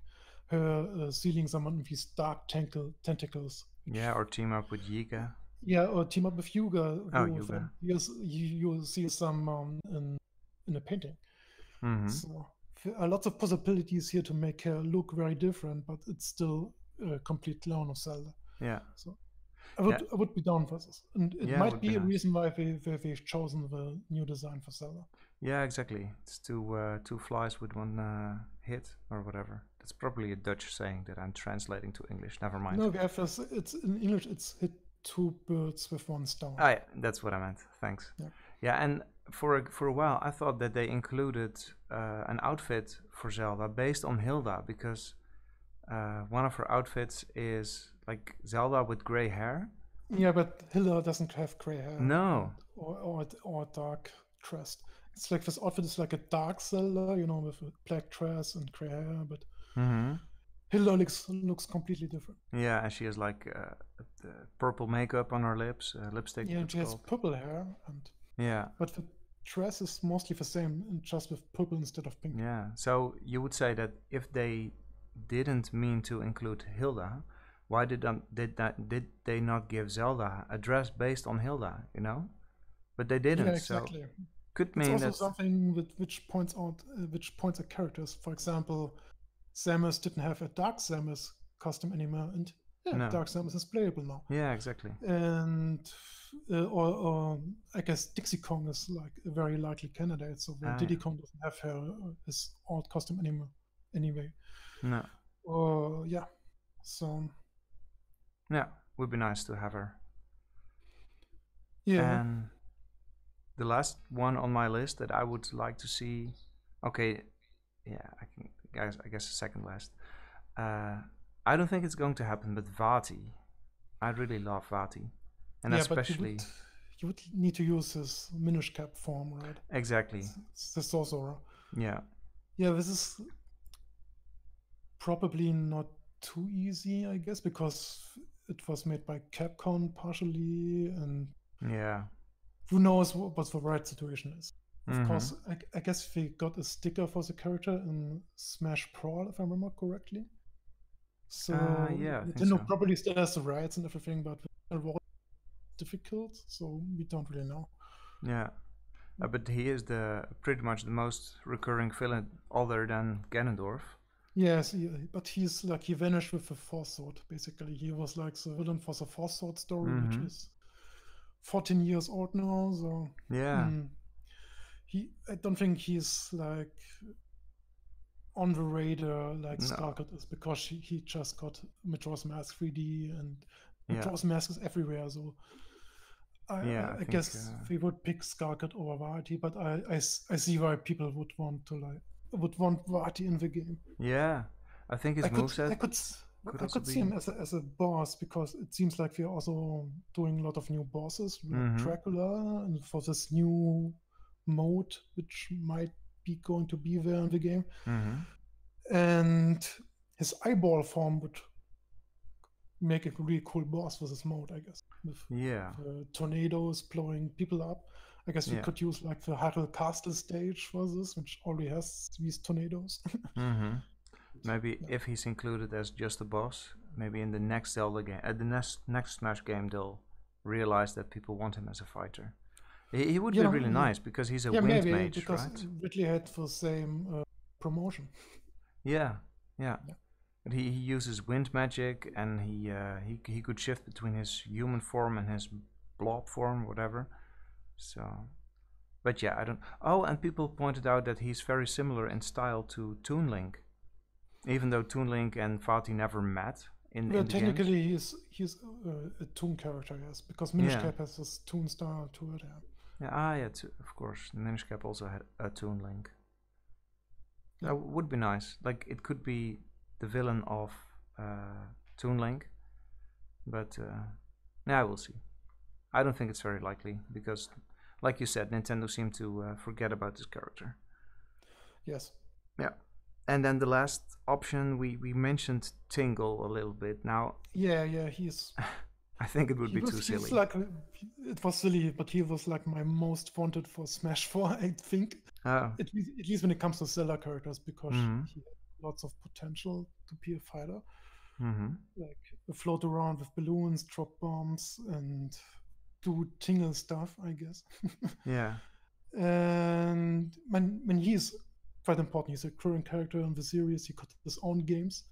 her sealing summon these dark tentacles. Yeah, or team up with Yiga. Yeah, or team up with Yuga, Oh, who Yuga. you see some in a painting. Mm-hmm. So there are lots of possibilities here to make her look very different, but it's still a complete clone of Zelda. Yeah. So I would be down for this, and it Yeah, might would be be a nice. reason why they've chosen the new design for Zelda. Yeah, exactly. It's two flies with one hit or whatever. That's probably a Dutch saying that I'm translating to English. Never mind. No, it's in English. It's hit two birds with one stone. Ah, yeah, that's what I meant. Thanks. Yeah. Yeah, and for a while I thought that they included an outfit for Zelda based on Hilda, because one of her outfits is like Zelda with gray hair. Yeah, but Hilda doesn't have gray hair. No. Or dark crest. It's like this outfit is like a dark Zelda, with a black dress and gray hair, but Mm-hmm. Hilda looks completely different. Yeah, and she has like purple makeup on her lips, lipstick. Yeah, and she has purple hair, Yeah. but the dress is mostly the same, just with purple instead of pink. Yeah. So you would say that if they didn't mean to include Hilda, why did they not give Zelda a dress based on Hilda? But they didn't. Yeah, exactly. So could It's mean also something which points at characters. For example, Samus didn't have a Dark Samus costume anymore, and No. Dark Samus is playable now. Yeah, exactly. And or I guess Dixie Kong is like a very likely candidate. So Diddy Kong doesn't have his old costume anymore, anyway. No. Yeah. So. Yeah, would be nice to have her. Yeah. And the last one on my list that I would like to see. Okay, yeah, I guess the second last. I don't think it's going to happen, but Vati. I really love Vati, and especially but you would need to use his Minish Cap form, right? Exactly. It's the sorcerer. Yeah. Yeah, this is probably not too easy, I guess, because it was made by Capcom partially, and yeah, who knows what the right situation is. Of course, I guess they got a sticker for the character in Smash Brawl, if I remember correctly. So yeah, Nintendo probably still has the rights and everything, but it was difficult, so we don't really know. Yeah, but he is pretty much the most recurring villain other than Ganondorf. Yes, but he's like, he vanished with the Force Sword, basically. He was like the villain for the Force Sword story, which is 14 years old now, so yeah. I don't think he's like on the radar like Scarlet is, because he just got Majora's Mask 3D, and Majora's Mask is everywhere, so I guess we would pick Scarlet over Vati, but I see why people would want Vati in the game. Yeah, I think his moveset I could see him as a boss, because it seems like we're also doing a lot of new bosses, like Dracula, and for this new mode, which might be going to be there in the game. And his eyeball form would make a really cool boss for this mode, I guess. With tornadoes blowing people up. I guess we could use like the Hyrule Castle stage for this, which already has these tornadoes. Maybe if he's included as just a boss, maybe in the next Zelda game, at the next Smash game, they'll realize that people want him as a fighter. He would be really nice, because he's a wind mage, because right? Ridley had the same promotion. Yeah. But he uses wind magic, and he could shift between his human form and his blob form, whatever. So, but yeah, I don't. Oh, and people pointed out that he's very similar in style to Toon Link, even though Toon Link and Vati never met in the technically games. he's a Toon character, yes, because Minish Cap has this Toon style to it. Yeah, of course. Minish Cap also had a Toon Link. That would be nice. Like, it could be the villain of Toon Link, but Yeah, we'll see. I don't think it's very likely because, like you said, Nintendo seemed to forget about this character. Yes. Yeah. And then the last option, we mentioned Tingle a little bit. Now, Yeah, he's I think it would be too he's silly. like, it was silly, but he was like my most wanted for Smash 4, I think. Oh. At least when it comes to Zelda characters, because Mm-hmm. he had lots of potential to be a fighter. Mm-hmm. Like float around with balloons, drop bombs, and do tingle stuff, I guess. Yeah. And when he's quite important, he's a current character in the series. He got his own games,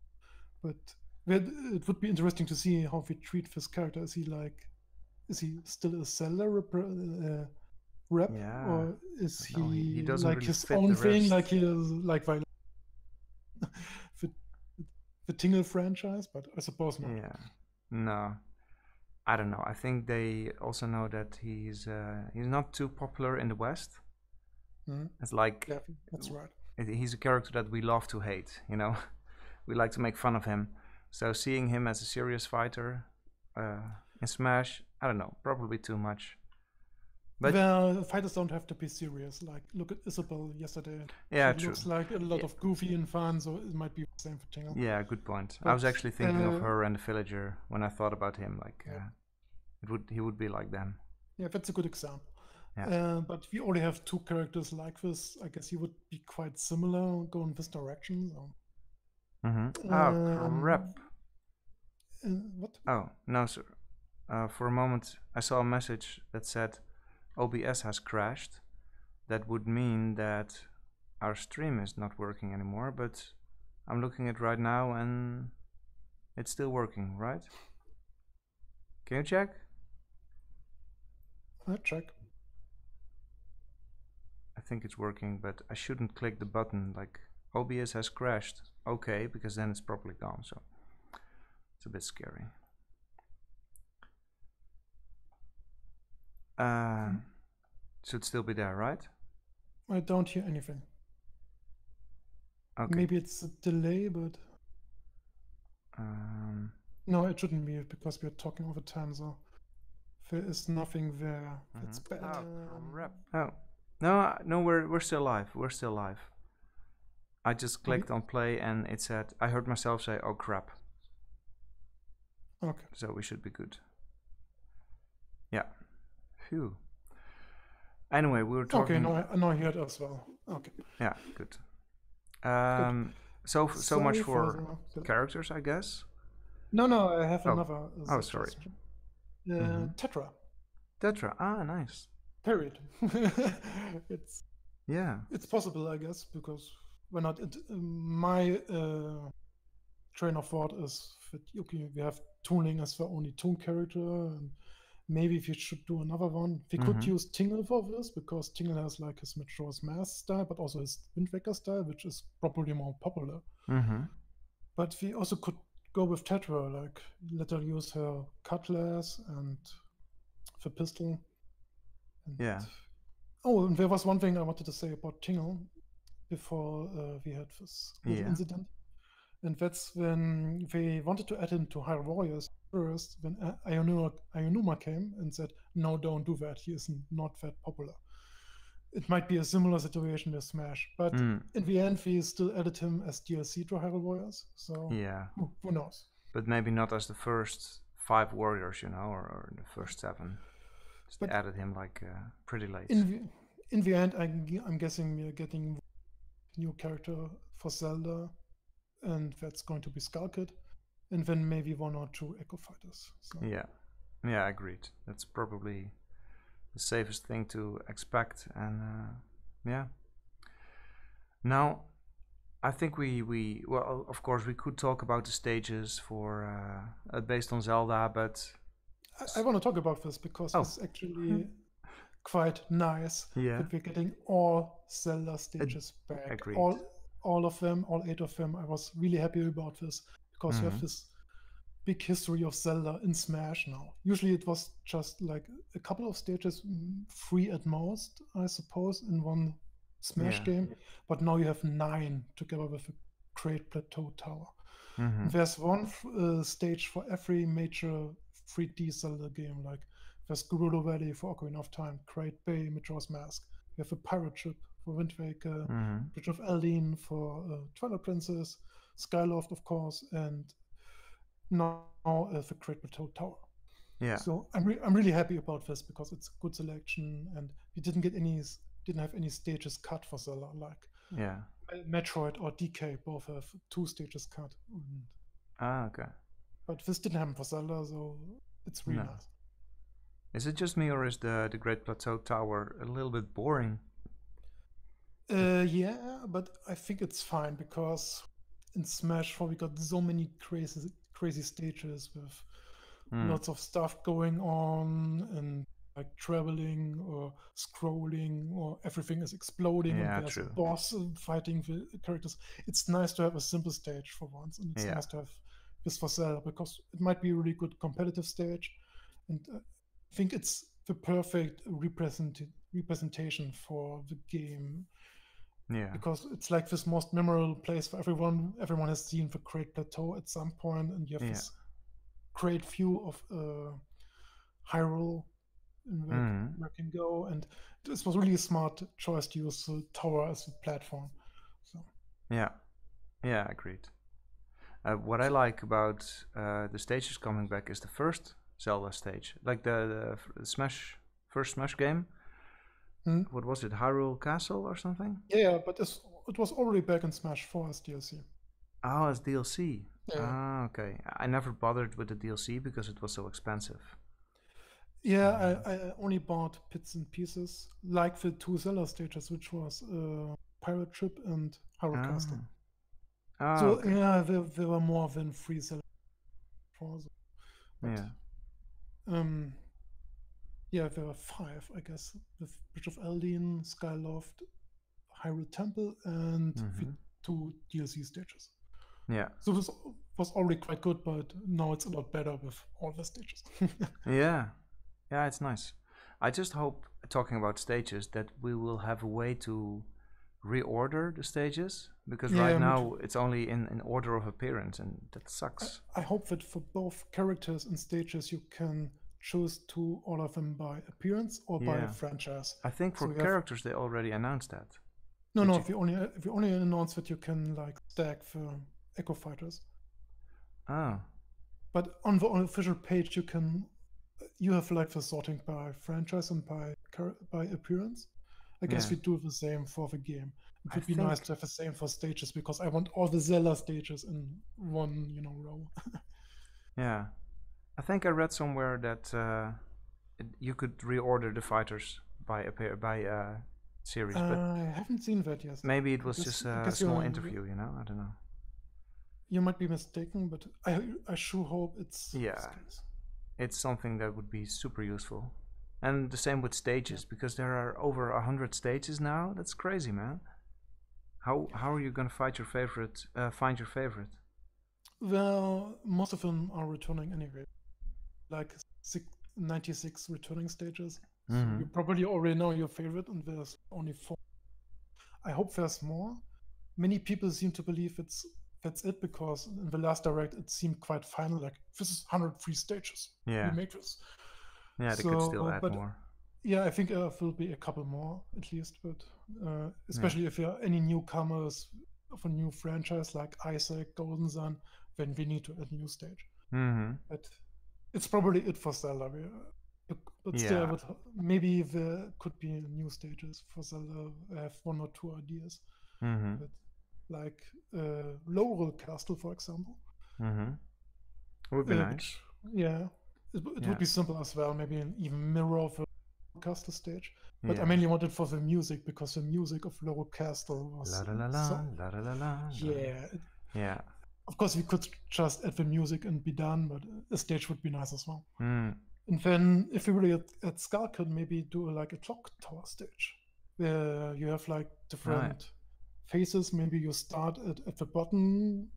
but it would be interesting to see how we treat this character. Is he still a Zelda rep, Yeah. or is No, he he doesn't like really his fit own the thing, rest. like he is like the, the Tingle franchise? But I suppose not. Yeah. No. I don't know. I think they also know that he's not too popular in the West. Hmm. It's like Yeah, that's right. he's a character that we love to hate. You know, we like to make fun of him. So seeing him as a serious fighter in Smash, I don't know, probably too much. But Well, fighters don't have to be serious. Like, look at Isabel yesterday. yeah, She true. looks like a lot Yeah, of goofy and fun, so it might be the same for Tingle. yeah, good point. I was But actually thinking of her and the villager when I thought about him. Like, he would be like them. yeah, that's a good example. Yeah. But we already have two characters like this. I guess he would be quite similar, go in this direction. So. Mm-hmm. Oh crap! What? Oh no, sir. For a moment, I saw a message that said OBS has crashed. That would mean that our stream is not working anymore. But I'm looking at it right now, and it's still working, right? Can you check? Check. I think it's working, but I shouldn't click the button like OBS has crashed. Okay, because then it's probably gone. So it's a bit scary. Should still be there, right? I don't hear anything. Okay. Maybe it's a delay, but no, it shouldn't be because we're talking over time. So there is nothing there. That's bad. Oh no, we're still live. We're still live. I just clicked on play and it said I heard myself say, "Oh crap." Okay. So we should be good. Yeah. Phew. Anyway, we were talking. Okay, now I hear it as well. Okay. Yeah, good. Good. So much for characters, I guess. No, I have another. Oh, sorry. Tetra. Tetra. Ah, nice. Period. Yeah. It's possible, I guess, because why not? My train of thought is that okay, we have Toon as the only Toon character, and maybe we should do another one. We could use Tingle for this because Tingle has like his Majora's Mask style, but also his Wind Waker style, which is probably more popular. But we also could go with Tetra, like let her use her cutlass and the pistol. And yeah. Oh, and there was one thing I wanted to say about Tingle before we had this incident. And that's when they wanted to add him to Hyrule Warriors first, when Ayonuma came and said, no, don't do that. He is not that popular. It might be a similar situation with Smash. But in the end, we still added him as DLC to Hyrule Warriors. So yeah. Who knows? But maybe not as the first 5 warriors, or the first 7. Just they added him like pretty late. In the end, I'm guessing we are getting a new character for Zelda, and that's going to be Skull Kid, and then maybe 1 or 2 Echo Fighters. So. Yeah, agreed. That's probably the safest thing to expect, and yeah. Now, I think we well, of course, we could talk about the stages for based on Zelda, but I want to talk about this because it's actually quite nice that we're getting all Zelda stages back. Agreed. All of them, all 8 of them. I was really happy about this because we have this big history of Zelda in Smash now. Usually it was just like a couple of stages, 3 at most, I suppose, in one Smash game. But now you have 9 together with a Great Plateau Tower. There's one stage for every major 3D Zelda game. Like there's Gerudo Valley for Ocarina of Time, Great Bay, Majora's Mask. You have a pirate ship for Wind Waker, Mm-hmm. Bridge of Eldin for Twilight Princess, Skyloft, of course, and now the Great Plateau Tower. Yeah. So I'm really happy about this because it's a good selection, and we didn't have any stages cut for Zelda like Yeah. Metroid or DK both have 2 stages cut. Ah, okay. But this didn't happen for Zelda, so it's really No. nice. Is it just me, or is the Great Plateau Tower a little bit boring? Yeah, but I think it's fine because in Smash 4 we got so many crazy stages with lots of stuff going on and like traveling or scrolling or everything is exploding and Yeah, there's a true. boss fighting the characters. It's nice to have a simple stage for once, and it's Yeah. nice to have this for Zelda because it might be a really good competitive stage, and I think it's the perfect representation for the game Yeah. because it's like this most memorable place for everyone. Everyone has seen the Great Plateau at some point, and you have Yeah. this great view of Hyrule and where can go. And this was really a smart choice to use the tower as a platform. So Yeah. Yeah, agreed. What I like about the stages coming back is the first Zelda stage, like the Smash first Smash game. What was it, Hyrule Castle or something? Yeah, but it was already back in Smash 4 as DLC. Oh, as DLC. Yeah. Ah, okay. I never bothered with the DLC because it was so expensive. Yeah, I only bought bits and pieces, like the 2 Zelda stages, which was Pirate Ship and Hyrule Castle. Ah, So okay. yeah, there were more than 3 Zelda. But, Yeah. Yeah, there were 5, I guess, with Bridge of Eldin, Skyloft, Hyrule Temple, and the 2 DLC stages. Yeah. So this was already quite good, but now it's a lot better with all the stages. Yeah. Yeah, it's nice. I just hope, talking about stages, that we will have a way to reorder the stages, because Yeah, right me now it's only in order of appearance, and that sucks. I hope that for both characters and stages you can choose to order them by appearance or by Yeah. franchise. I think for So you have- characters they already announced that. No, Did if you only announce that you can like stack the Echo Fighters. Oh. But on the official page you have like the sorting by franchise and by appearance. I guess Yeah. we do the same for the game. It I would be think- nice to have the same for stages because I want all the Zelda stages in one, row. Yeah. I think I read somewhere that you could reorder the fighters by series, but I haven't seen that yet. maybe it was guess- just I a guess small you're- interview, I don't know. You might be mistaken, but I sure hope it's Yeah. this case. It's something that would be super useful. And the same with stages, because there are over 100 stages now. That's crazy, man. How are you gonna find your favorite? Well, most of them are returning anyway. Like 96 returning stages. So you probably already know your favorite, and there's only 4. I hope there's more. Many people seem to believe that's it because in the last direct it seemed quite final. Like this is 103 stages. Yeah. We make this. Yeah, they could still add more. Yeah, I think there will be a couple more at least, but especially if there are any newcomers of a new franchise like Isaac, Golden Sun, then we need to add a new stage. But it's probably it for Zelda. But still, maybe there could be new stages for Zelda. I have 1 or 2 ideas. But like Laurel Castle, for example. Would be nice. Yeah. It would be simple as well, maybe an even mirror of a Castle stage. But I mainly wanted for the music because the music of Laurel Castle was la la la la la la. Yeah. Yeah. Of course, we could just add the music and be done, but a stage would be nice as well. And then, if we really at Skull, could maybe do like a clock tower stage where you have like different phases. Maybe you start at the bottom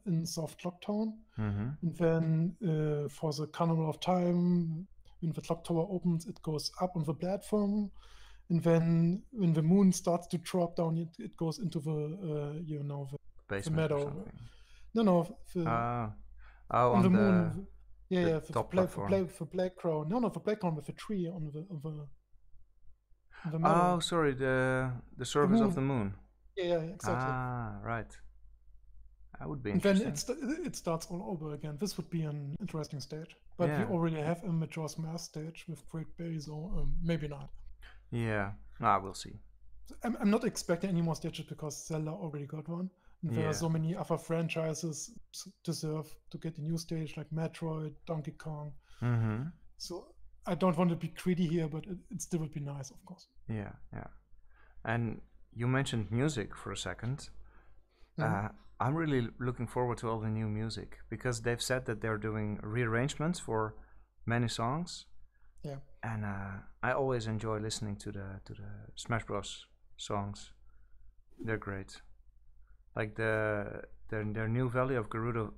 in South Clock Town, and then for the Carnival of Time, when the clock tower opens, it goes up on the platform, and then when the moon starts to drop down, it goes into the the basement meadow. or something. No, on the moon. Yeah, the yeah, top platform. for playground. No, not for playground, with a tree on the Oh, meadow. sorry, the The surface of the moon. moon. Yeah, yeah, exactly. Ah, right. That would be And then interesting. it starts all over again. This would be an interesting stage. But we Yeah, already have a Majora's Mask stage with Great Bay, so maybe not. yeah. Ah, we'll see. So I'm not expecting any more stages because Zelda already got one. And there are Yeah. so many other franchises deserve to get a new stage like Metroid, Donkey Kong. Mm-hmm. So I don't want to be greedy here, but it still would be nice, of course. Yeah, yeah. And you mentioned music for a second. Mhm. I'm really looking forward to all the new music because they've said that they're doing rearrangements for many songs, Yeah. and I always enjoy listening to the Smash Bros. Songs. They're great. Like their new Valley of Gerudo,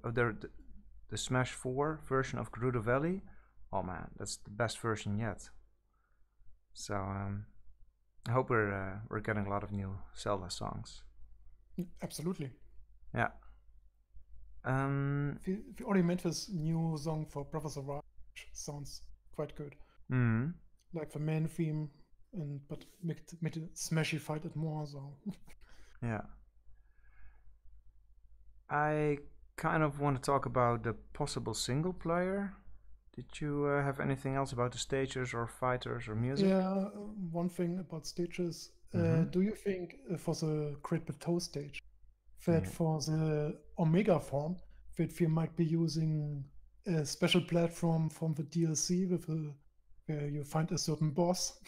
the Smash 4 version of Gerudo Valley. Oh man, that's the best version yet. So I hope we're getting a lot of new Zelda songs. Absolutely. Yeah. Um. We already made this new song for Professor Raj, which sounds quite good. Mm, Like the main theme, but made it smashified it more. So yeah. I kind of want to talk about the possible single player. Did you have anything else about the stages or fighters or music? yeah, one thing about stages. Mm-hmm. Do you think for the Great Plateau stage that Yeah. for the Omega form that we might be using a special platform from the DLC where you find a certain boss?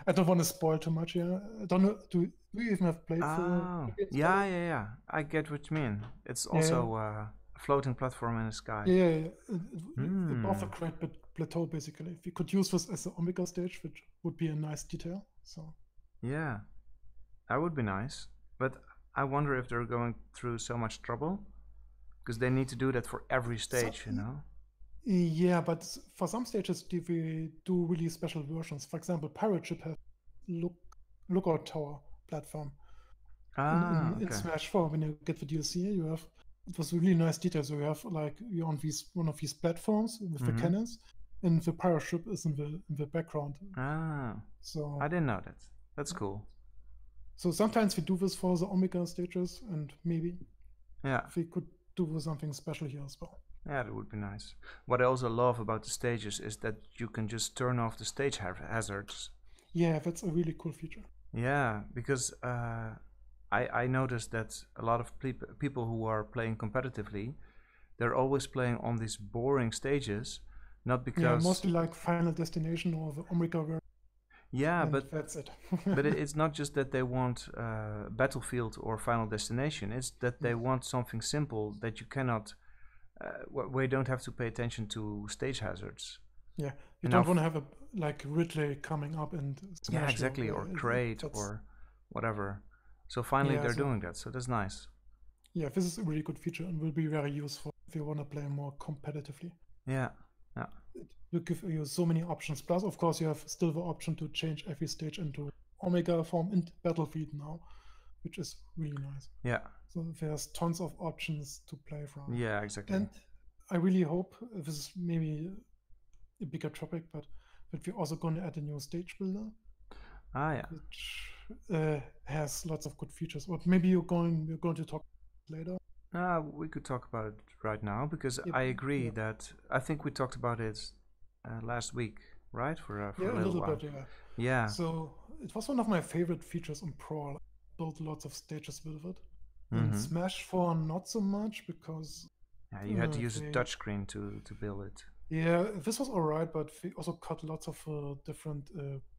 I don't want to spoil too much here. I don't know. Do you even have played Oh, the games yeah, already? yeah, yeah. I get what you mean. It's Yeah, also a floating platform in the sky. yeah, yeah. Above the Hmm. Great Plateau, basically. If you could use this as the Omega stage, which would be a nice detail. So Yeah, that would be nice. But I wonder if they're going through so much trouble because they need to do that for every so stage, you know? yeah, but for some stages, we do really special versions. For example, Pirate Ship has look lookout tower platform Ah, in okay. Smash 4. When you get the DLC, you have it was really nice details. So you have like you're on these one of these platforms with the Mm-hmm. cannons, and the pirate ship is in the background. Ah, I So didn't know that. That's cool. so sometimes we do this for the Omega stages, and maybe Yeah, we could do something special here as well. yeah, that would be nice. What I also love about the stages is that you can just turn off the stage hazards. Yeah, that's a really cool feature. Yeah, because I noticed that a lot of people who are playing competitively, they're always playing on these boring stages, not Yeah, because mostly like Final Destination or the Omega version, yeah, and that's it. but it's not just that they want Battlefield or Final Destination. It's that they want something simple that you cannot, where you don't have to pay attention to stage hazards. Yeah, you And don't want to have a like Ridley coming up and yeah, smash you. exactly, or crate That's or whatever. So finally yeah. they're So doing that. So that's nice. yeah, this is a really good feature and will be very useful if you want to play more competitively. Yeah, yeah, It will give you so many options. Plus, of course, you have still the option to change every stage into Omega form in Battlefield now, which is really nice. yeah, So there's tons of options to play from. yeah, exactly. And I really hope this is maybe a bigger topic, but that we're also going to add a new stage builder, Ah, yeah. which has lots of good features. Or maybe we're going to talk later. We could talk about it right now because Yep. I agree Yeah. that I think we talked about it last week, right? For Yeah, a a little little while. bit. Yeah. Yeah. So it was one of my favorite features in Pro. I built lots of stages with it. In Mm-hmm. Smash 4, not so much because Yeah, you had to use a they. touchscreen to build it. Yeah, this was alright, but we also cut lots of different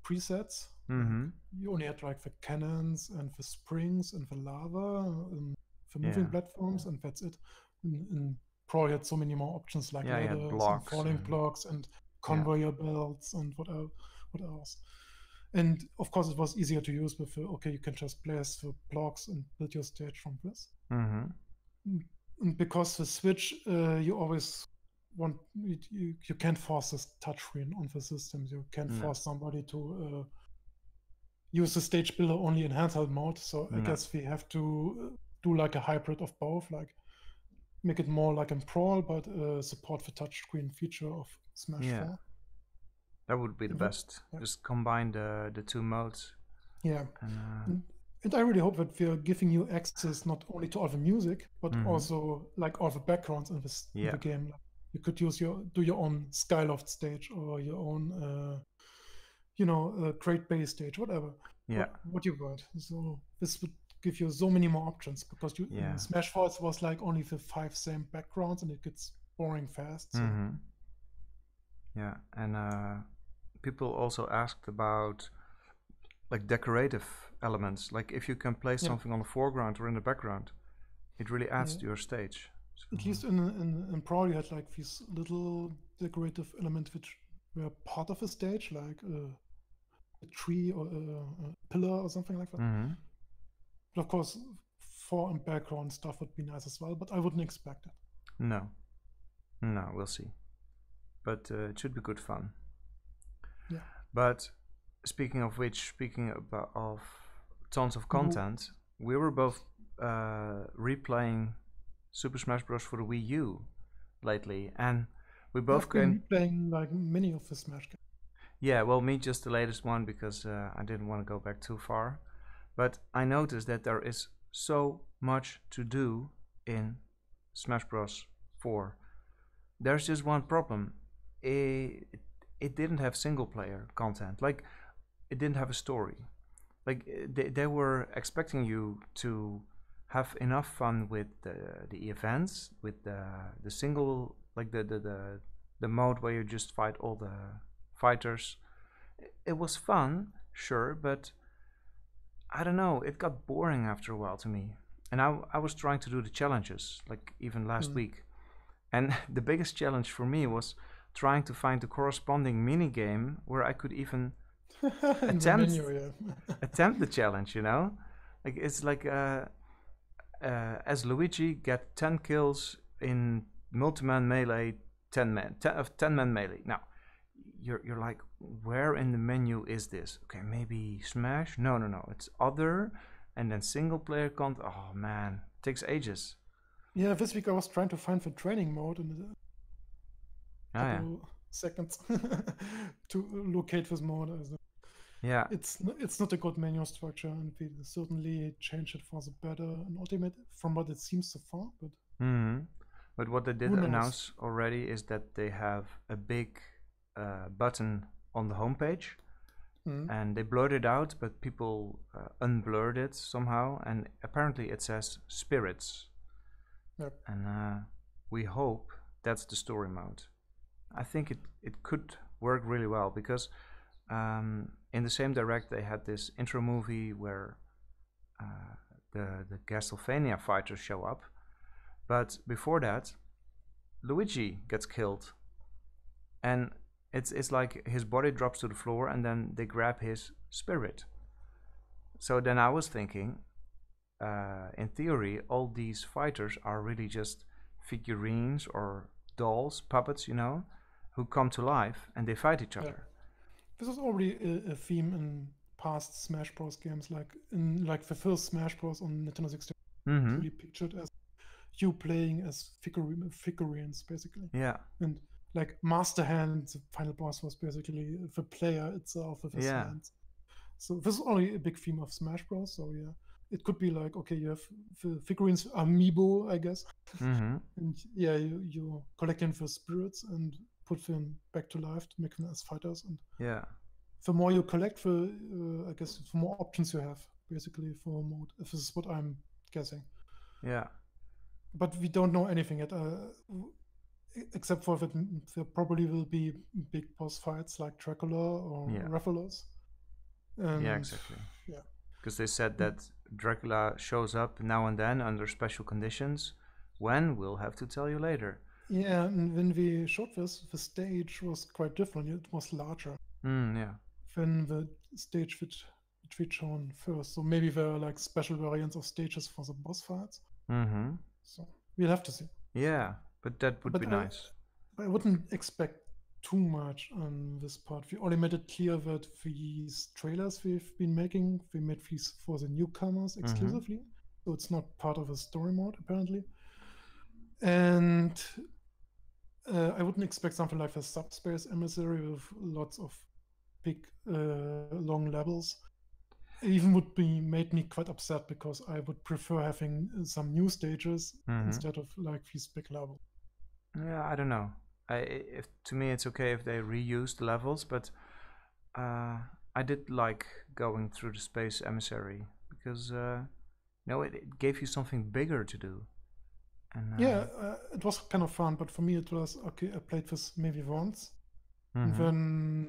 presets. Like Mm-hmm. you only had like the cannons and the springs and the lava, the moving Yeah. platforms, and that's it. In Pro, you had so many more options like Yeah, you had ladders and blocks falling and blocks and yeah. conveyor belts and what else. And of course, it was easier to use with okay, you can just place the blocks and build your stage from this. Mm-hmm. And because the Switch, you always want you can't force this touchscreen on the systems. You can't No. force somebody to use the stage builder only in handheld mode. So I No. guess we have to do like a hybrid of both. Like make it more like in Brawl, but support the touchscreen feature of Smash Yeah, 4. that would be the But, best. yeah. Just combine the two modes. Yeah. And And I really hope that we are giving you access not only to all the music, but also like all the backgrounds in in yeah, the game. Like you could do your own Skyloft stage or your own Great Bay stage, whatever. yeah, What you want. So this would give you so many more options because you in yeah. Smash 4 it was like only the 5 same backgrounds and it gets boring fast. So Yeah, and people also asked about like decorative elements. Like if you can place yeah, something on the foreground or in the background, it really adds yeah. to your stage. So, At least in Brawl you had like these little decorative elements which were part of a stage, like a tree or a pillar or something like that. But of course, fore and background stuff would be nice as well, but I wouldn't expect it. no, we'll see. But it should be good fun. Yeah. But speaking of which, speaking about of tons of content, we were both replaying Super Smash Bros. For the Wii U lately, and we both I've been playing like many of the Smash games. Yeah, well, me just the latest one because I didn't want to go back too far. But I noticed that there is so much to do in Smash Bros. 4. There's just one problem. It didn't have single player content. Like, it didn't have a story. Like, they were expecting you to have enough fun with the events, with the single, like the mode where you just fight all the fighters. It was fun, sure, but I don't know, it got boring after a while to me. And I was trying to do the challenges, like even last week. And the biggest challenge for me was trying to find the corresponding mini game where I could even attempt attempt the challenge, you know? Like it's like as Luigi get 10 kills in multi-man melee 10 man melee. Now, you're like, where in the menu is this? Okay, maybe Smash? No, it's other, and then single player content. Oh man, it takes ages. Yeah, this week I was trying to find the training mode in a couple seconds to locate this mode. Yeah, it's not a good menu structure, and we certainly changed it for the better in Ultimate from what it seems so far. But what they did announce already is that they have a big button on the homepage, and they blurred it out, but people unblurred it somehow, and apparently it says spirits. Yep. And we hope that's the story mode. I think it could work really well because in the same direct they had this intro movie where the Castlevania fighters show up, but before that Luigi gets killed, and it's like his body drops to the floor and then they grab his spirit. So then I was thinking, in theory, all these fighters are really just figurines or dolls, puppets, you know, who come to life and they fight each other. This was already a theme in past Smash Bros. Games, like in the first Smash Bros. On Nintendo 64. Really pictured as you playing as figurines, basically. Yeah. And like Master Hand, the final boss, was basically the player itself with his hands. So this is only a big theme of Smash Bros. So yeah, it could be like, okay, you have the figurines amiibo, I guess, and yeah, you collecting the spirits and put them back to life to make them as fighters. And yeah, the more you collect, I guess the more options you have, basically, for mode. If this is what I'm guessing. Yeah. But we don't know anything yet. Except for that there probably will be big boss fights like Dracula or Rathalos. Yeah, exactly. Yeah. Because they said that Dracula shows up now and then under special conditions. When? We'll have to tell you later. Yeah, and when we showed this, the stage was quite different. It was larger. Yeah. Than the stage which we'd shown first. So maybe there are like special variants of stages for the boss fights. So we'll have to see. Yeah, but that would be nice. I wouldn't expect too much on this part. We already made it clear that these trailers we've been making, we made these for the newcomers exclusively. So it's not part of a story mode, apparently. And I wouldn't expect something like the Subspace Emissary with lots of big, long levels. It even would be made me quite upset because I would prefer having some new stages instead of like these big levels. Yeah, I don't know. If to me it's okay if they reuse the levels, but I did like going through the space emissary because it gave you something bigger to do. And Yeah, it was kind of fun, but for me it was okay. I played this maybe once, and mhm, then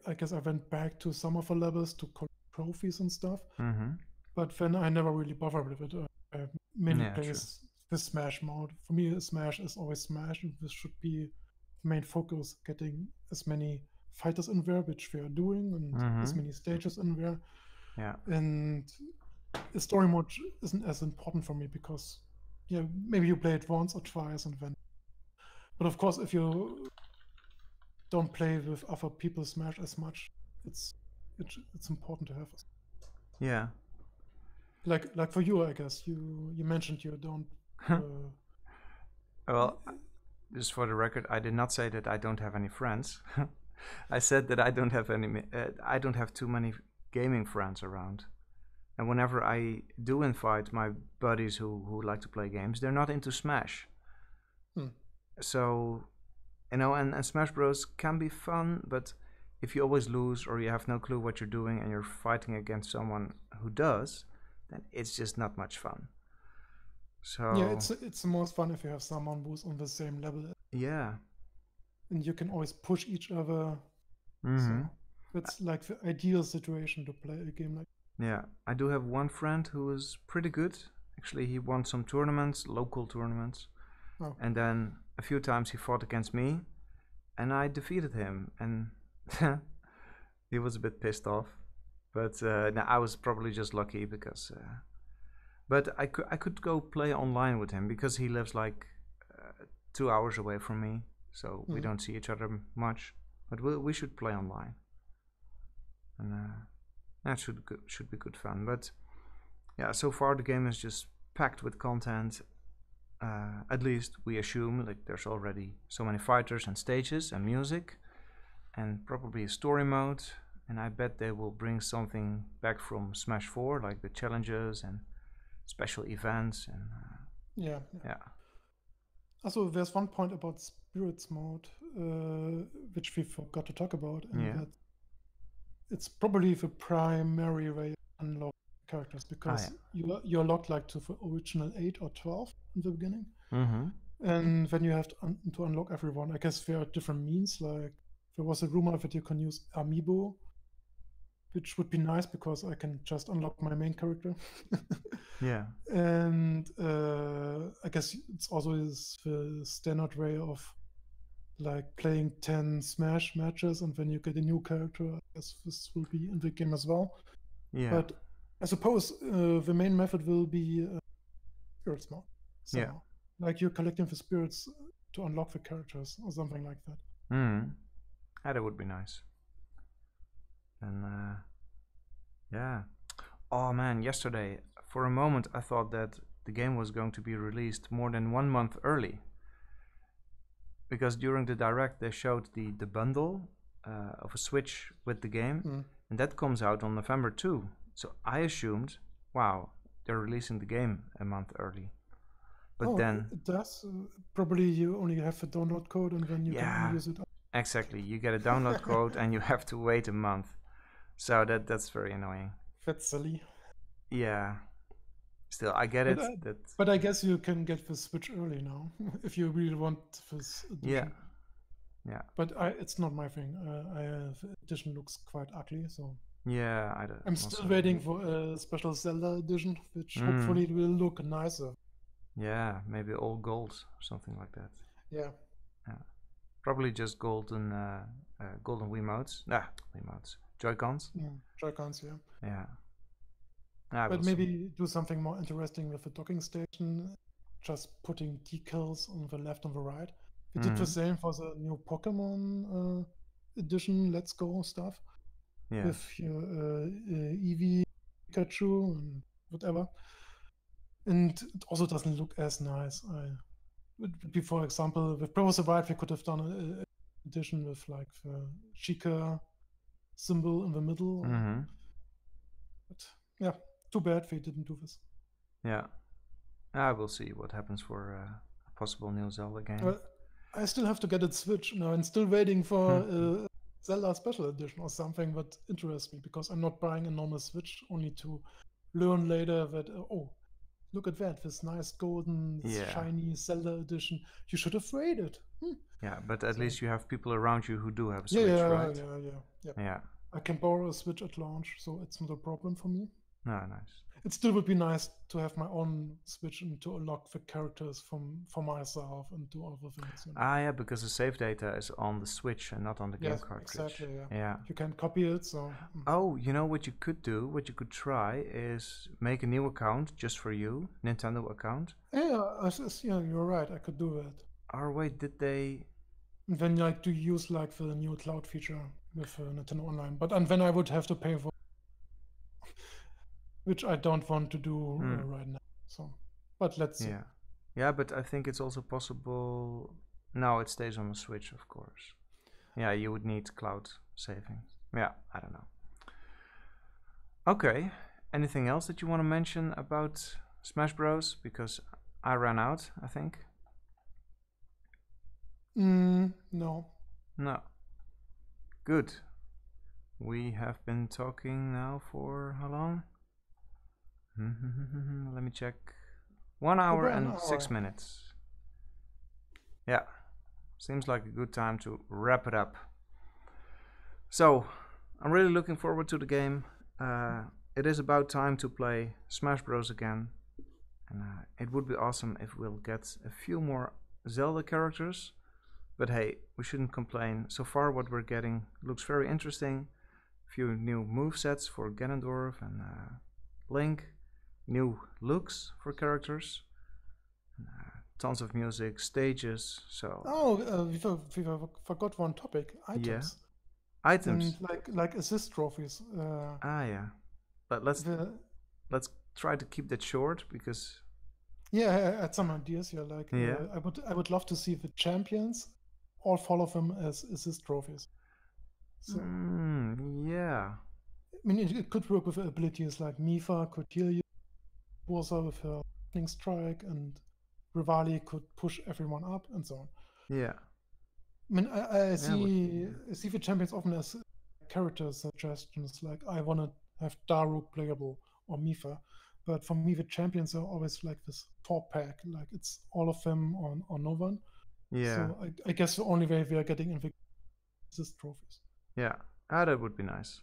I guess I went back to some of the levels to collect trophies and stuff. mhm, But then I never really bothered with it. I mainly yeah, play true. the Smash mode. For me, Smash is always Smash, and this should be the main focus: getting as many fighters in there, which we are doing, and as Mhm, many stages in there. yeah, And the story mode isn't as important for me because, yeah, maybe you play it once or twice, and then. But of course, if you don't play with other people Smash as much, it's it's important to have. yeah. Like for you, I guess you mentioned you don't. Well, just for the record, I did not say that I don't have any friends. I said that I don't have any. I don't have too many gaming friends around. And whenever I do invite my buddies who like to play games, they're not into Smash. Hmm. So, and Smash Bros can be fun, but if you always lose or you have no clue what you're doing and you're fighting against someone who does, then it's just not much fun. Yeah, So, it's the most fun if you have someone who's on the same level yeah. and you can always push each other. Mm-hmm. So that's like the ideal situation to play a game like. Yeah, I do have one friend who is pretty good. Actually, he won some tournaments, local tournaments, Oh. and then a few times he fought against me, and I defeated him, and he was a bit pissed off. But no, I was probably just lucky because. But I could go play online with him because he lives like 2 hours away from me, so we don't see each other much. But we should play online, and that should be good fun. But yeah, so far the game is just packed with content. At least we assume like there's already so many fighters and stages and music, and probably a story mode. And I bet they will bring something back from Smash 4, like the challenges and special events and Yeah. yeah. Also, there's one point about spirits mode, which we forgot to talk about, and Yeah. that it's probably the primary way to unlock characters because you're locked like to the original 8 or 12 in the beginning. Mm-hmm. And then you have to unlock everyone. I guess there are different means. Like there was a rumor that you can use Amiibo, which would be nice because I can just unlock my main character. Yeah. And I guess it's also the standard way of like playing 10 Smash matches, and when you get a new character, I guess this will be in the game as well. Yeah. But I suppose the main method will be spirits mode. Yeah. Like you're collecting the spirits to unlock the characters or something like that. Mm. Yeah, that would be nice. And yeah. Oh man, yesterday for a moment I thought that the game was going to be released more than 1 month early. Because during the direct they showed the bundle of a Switch with the game, and that comes out on November 2. So I assumed, wow, they're releasing the game a month early. But then it does. Probably you only have the download code, and then you can use it. Exactly. You get a download code, and you have to wait a month. So that's very annoying. That's silly. Yeah. Still, I get it. But I guess you can get the Switch early now if you really want this edition. Yeah. But it's not my thing. The edition looks quite ugly, so. Yeah, I'm still waiting for a special Zelda edition, which hopefully will look nicer. Yeah, maybe all gold or something like that. Yeah. Probably just golden Wiimotes. Wiimotes. Joy-Cons. Joy-Cons, yeah. Yeah. But maybe do something more interesting with the docking station, just putting decals on the left and the right. We did the same for the new Pokemon edition, Let's Go stuff. Yeah. With your Eevee, Pikachu, and whatever. And it also doesn't look as nice. would be, for example, with Breath of the Wild, we could have done an edition with like the Sheikah symbol in the middle. Mm-hmm. But yeah, too bad we didn't do this. Yeah. I will see what happens for a possible new Zelda game. I still have to get it Switch now. I'm still waiting for Zelda Special Edition or something that interests me, because I'm not buying a normal Switch only to learn later that, oh, look at that, this nice golden shiny Zelda edition. You should have waited. Yeah, but at least you have people around you who do have a Yeah, Switch, yeah, right? yeah. I can borrow a Switch at launch, so it's not a problem for me. Oh, nice. It still would be nice to have my own Switch and to unlock the characters for myself and do other things. You know? Yeah, because the save data is on the Switch and not on the game cartridge. Exactly, yeah. You can copy it, so... Oh, you know what you could do? What you could try is make a new account just for you, Nintendo account. Yeah, you're right, I could do that. Or wait, did they... And then like to use like the new cloud feature with Nintendo Online, and then I would have to pay for, which I don't want to do right now. So, but let's see. Yeah, but I think it's also possible. No, it stays on the Switch, of course. Yeah, you would need cloud saving. Yeah, I don't know. Okay, anything else that you want to mention about Smash Bros? Because I ran out, I think. No. No. Good. We have been talking now for how long? Let me check. 1 hour and 6 minutes. Yeah. Seems like a good time to wrap it up. So, I'm really looking forward to the game. It is about time to play Smash Bros again. And it would be awesome if we'll get a few more Zelda characters. But hey, we shouldn't complain. So far what we're getting looks very interesting. A few new movesets for Ganondorf and Link. New looks for characters. Tons of music, stages, so... Oh, we forgot one topic. Items. Yeah. Items. And like assist trophies. Yeah. But let's try to keep that short, because... Yeah, I had some ideas here. Like, I would love to see the champions, all follow them as assist trophies. So, yeah. I mean, it could work with abilities like Mifa could heal you, Ursa with her lightning strike, and Rivali could push everyone up, and so on. Yeah. I mean, I see the champions often as character suggestions, like I want to have Daru playable or Mifa. But for me, the champions are always like this 4-pack, like it's all of them or no one. Yeah. So I guess the only way we are getting in the assist trophies. Yeah, that would be nice.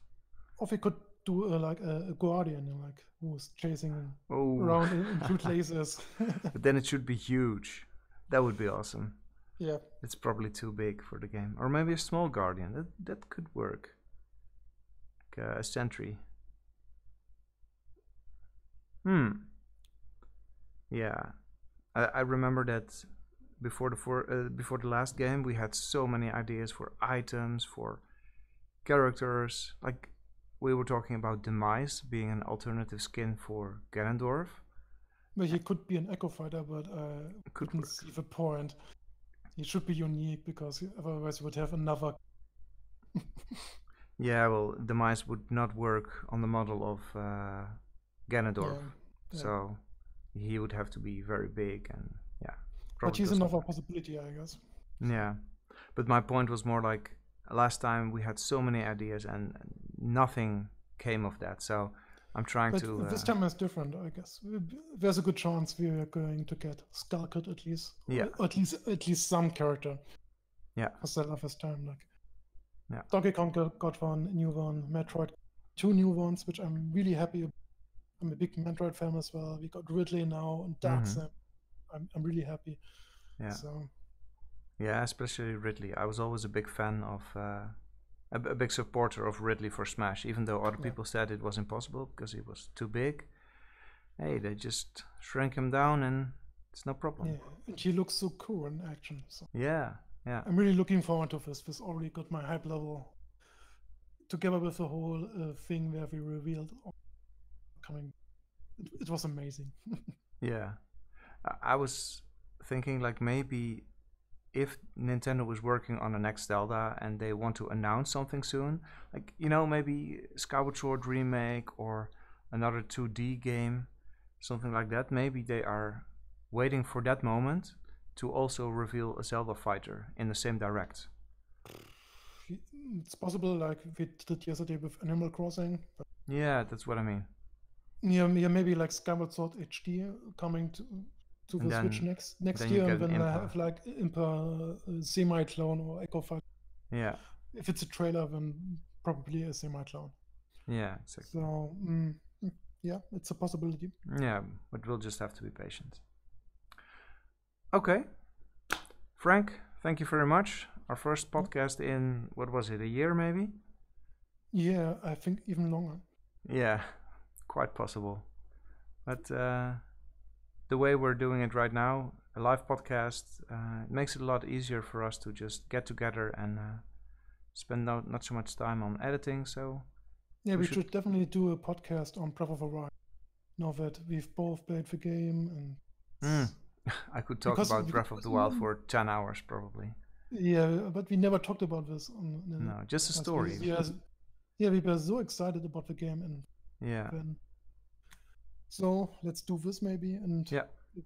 Or we could do like a guardian, like who's chasing around in blue lasers. But then it should be huge. That would be awesome. Yeah. It's probably too big for the game. Or maybe a small guardian. That could work. Like a sentry. Yeah. I remember that before the last game we had so many ideas for items, for characters. Like we were talking about Demise being an alternative skin for Ganondorf. Well, he could be an Echo Fighter, but I couldn't see the point. He should be unique, because otherwise you would have another. Yeah, well, Demise would not work on the model of Ganondorf. Yeah. So he would have to be very big, and but he's another possibility, I guess. Yeah, but my point was more like last time we had so many ideas and nothing came of that. So I'm trying to. This time is different, I guess. There's a good chance we are going to get Skullkid at least. Yeah. Or at least some character. Yeah. For Zelda this time, like. Yeah. Donkey Kong got one new one. Metroid, 2 new ones, which I'm really happy about. I'm a big Metroid fan as well. We got Ridley now and Darkseid. I'm really happy. Yeah. So. Yeah, especially Ridley. I was always a big fan of, a big supporter of Ridley for Smash, even though other people said it was impossible because he was too big. Hey, they just shrank him down and it's no problem. Yeah, and he looks so cool in action. So. Yeah. I'm really looking forward to this. This already got my hype level together with the whole thing where we revealed coming. It was amazing. Yeah. I was thinking like maybe if Nintendo was working on the next Zelda and they want to announce something soon, like, you know, maybe Skyward Sword remake or another 2D game, something like that, maybe they are waiting for that moment to also reveal a Zelda fighter in the same direct. It's possible, like we did yesterday with Animal Crossing. Yeah, that's what I mean. Yeah, maybe like Skyward Sword HD coming to the Switch next then you year, get and an then I Impa. have like Impa semi-clone or Echo Fight. Yeah. If it's a trailer, then probably a semi-clone. Yeah, exactly. So yeah, it's a possibility. Yeah, but we'll just have to be patient. Okay, Frank, thank you very much. Our first podcast in, what was it, a year maybe? Yeah, I think even longer. Yeah, quite possible. But the way we're doing it right now, a live podcast, it makes it a lot easier for us to just get together and spend not so much time on editing. So yeah, we should definitely do a podcast on Breath of the Wild. Now that we've both played the game, and I could talk about Breath of the Wild for 10 hours probably. Yeah, but we never talked about this. No, just a story. Yeah, we were so excited about the game, and yeah. So let's do this maybe, and yeah. If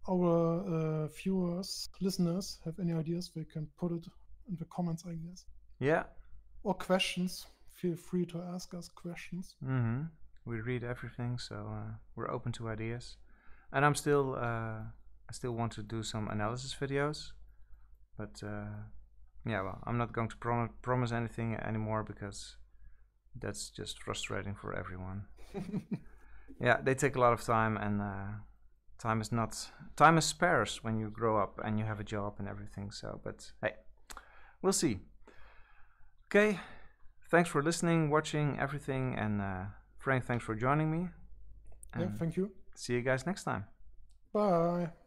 our viewers, listeners have any ideas, they can put it in the comments, I guess. Yeah. Or questions. Feel free to ask us questions. Mm-hmm. We read everything, so we're open to ideas. And I'm still, I still want to do some analysis videos, but yeah, well, I'm not going to promise anything anymore because that's just frustrating for everyone. Yeah, they take a lot of time, and time is scarce when you grow up and you have a job and everything. So, but hey, we'll see. Okay, thanks for listening, watching everything, and Frank, thanks for joining me. Yeah, thank you. See you guys next time. Bye.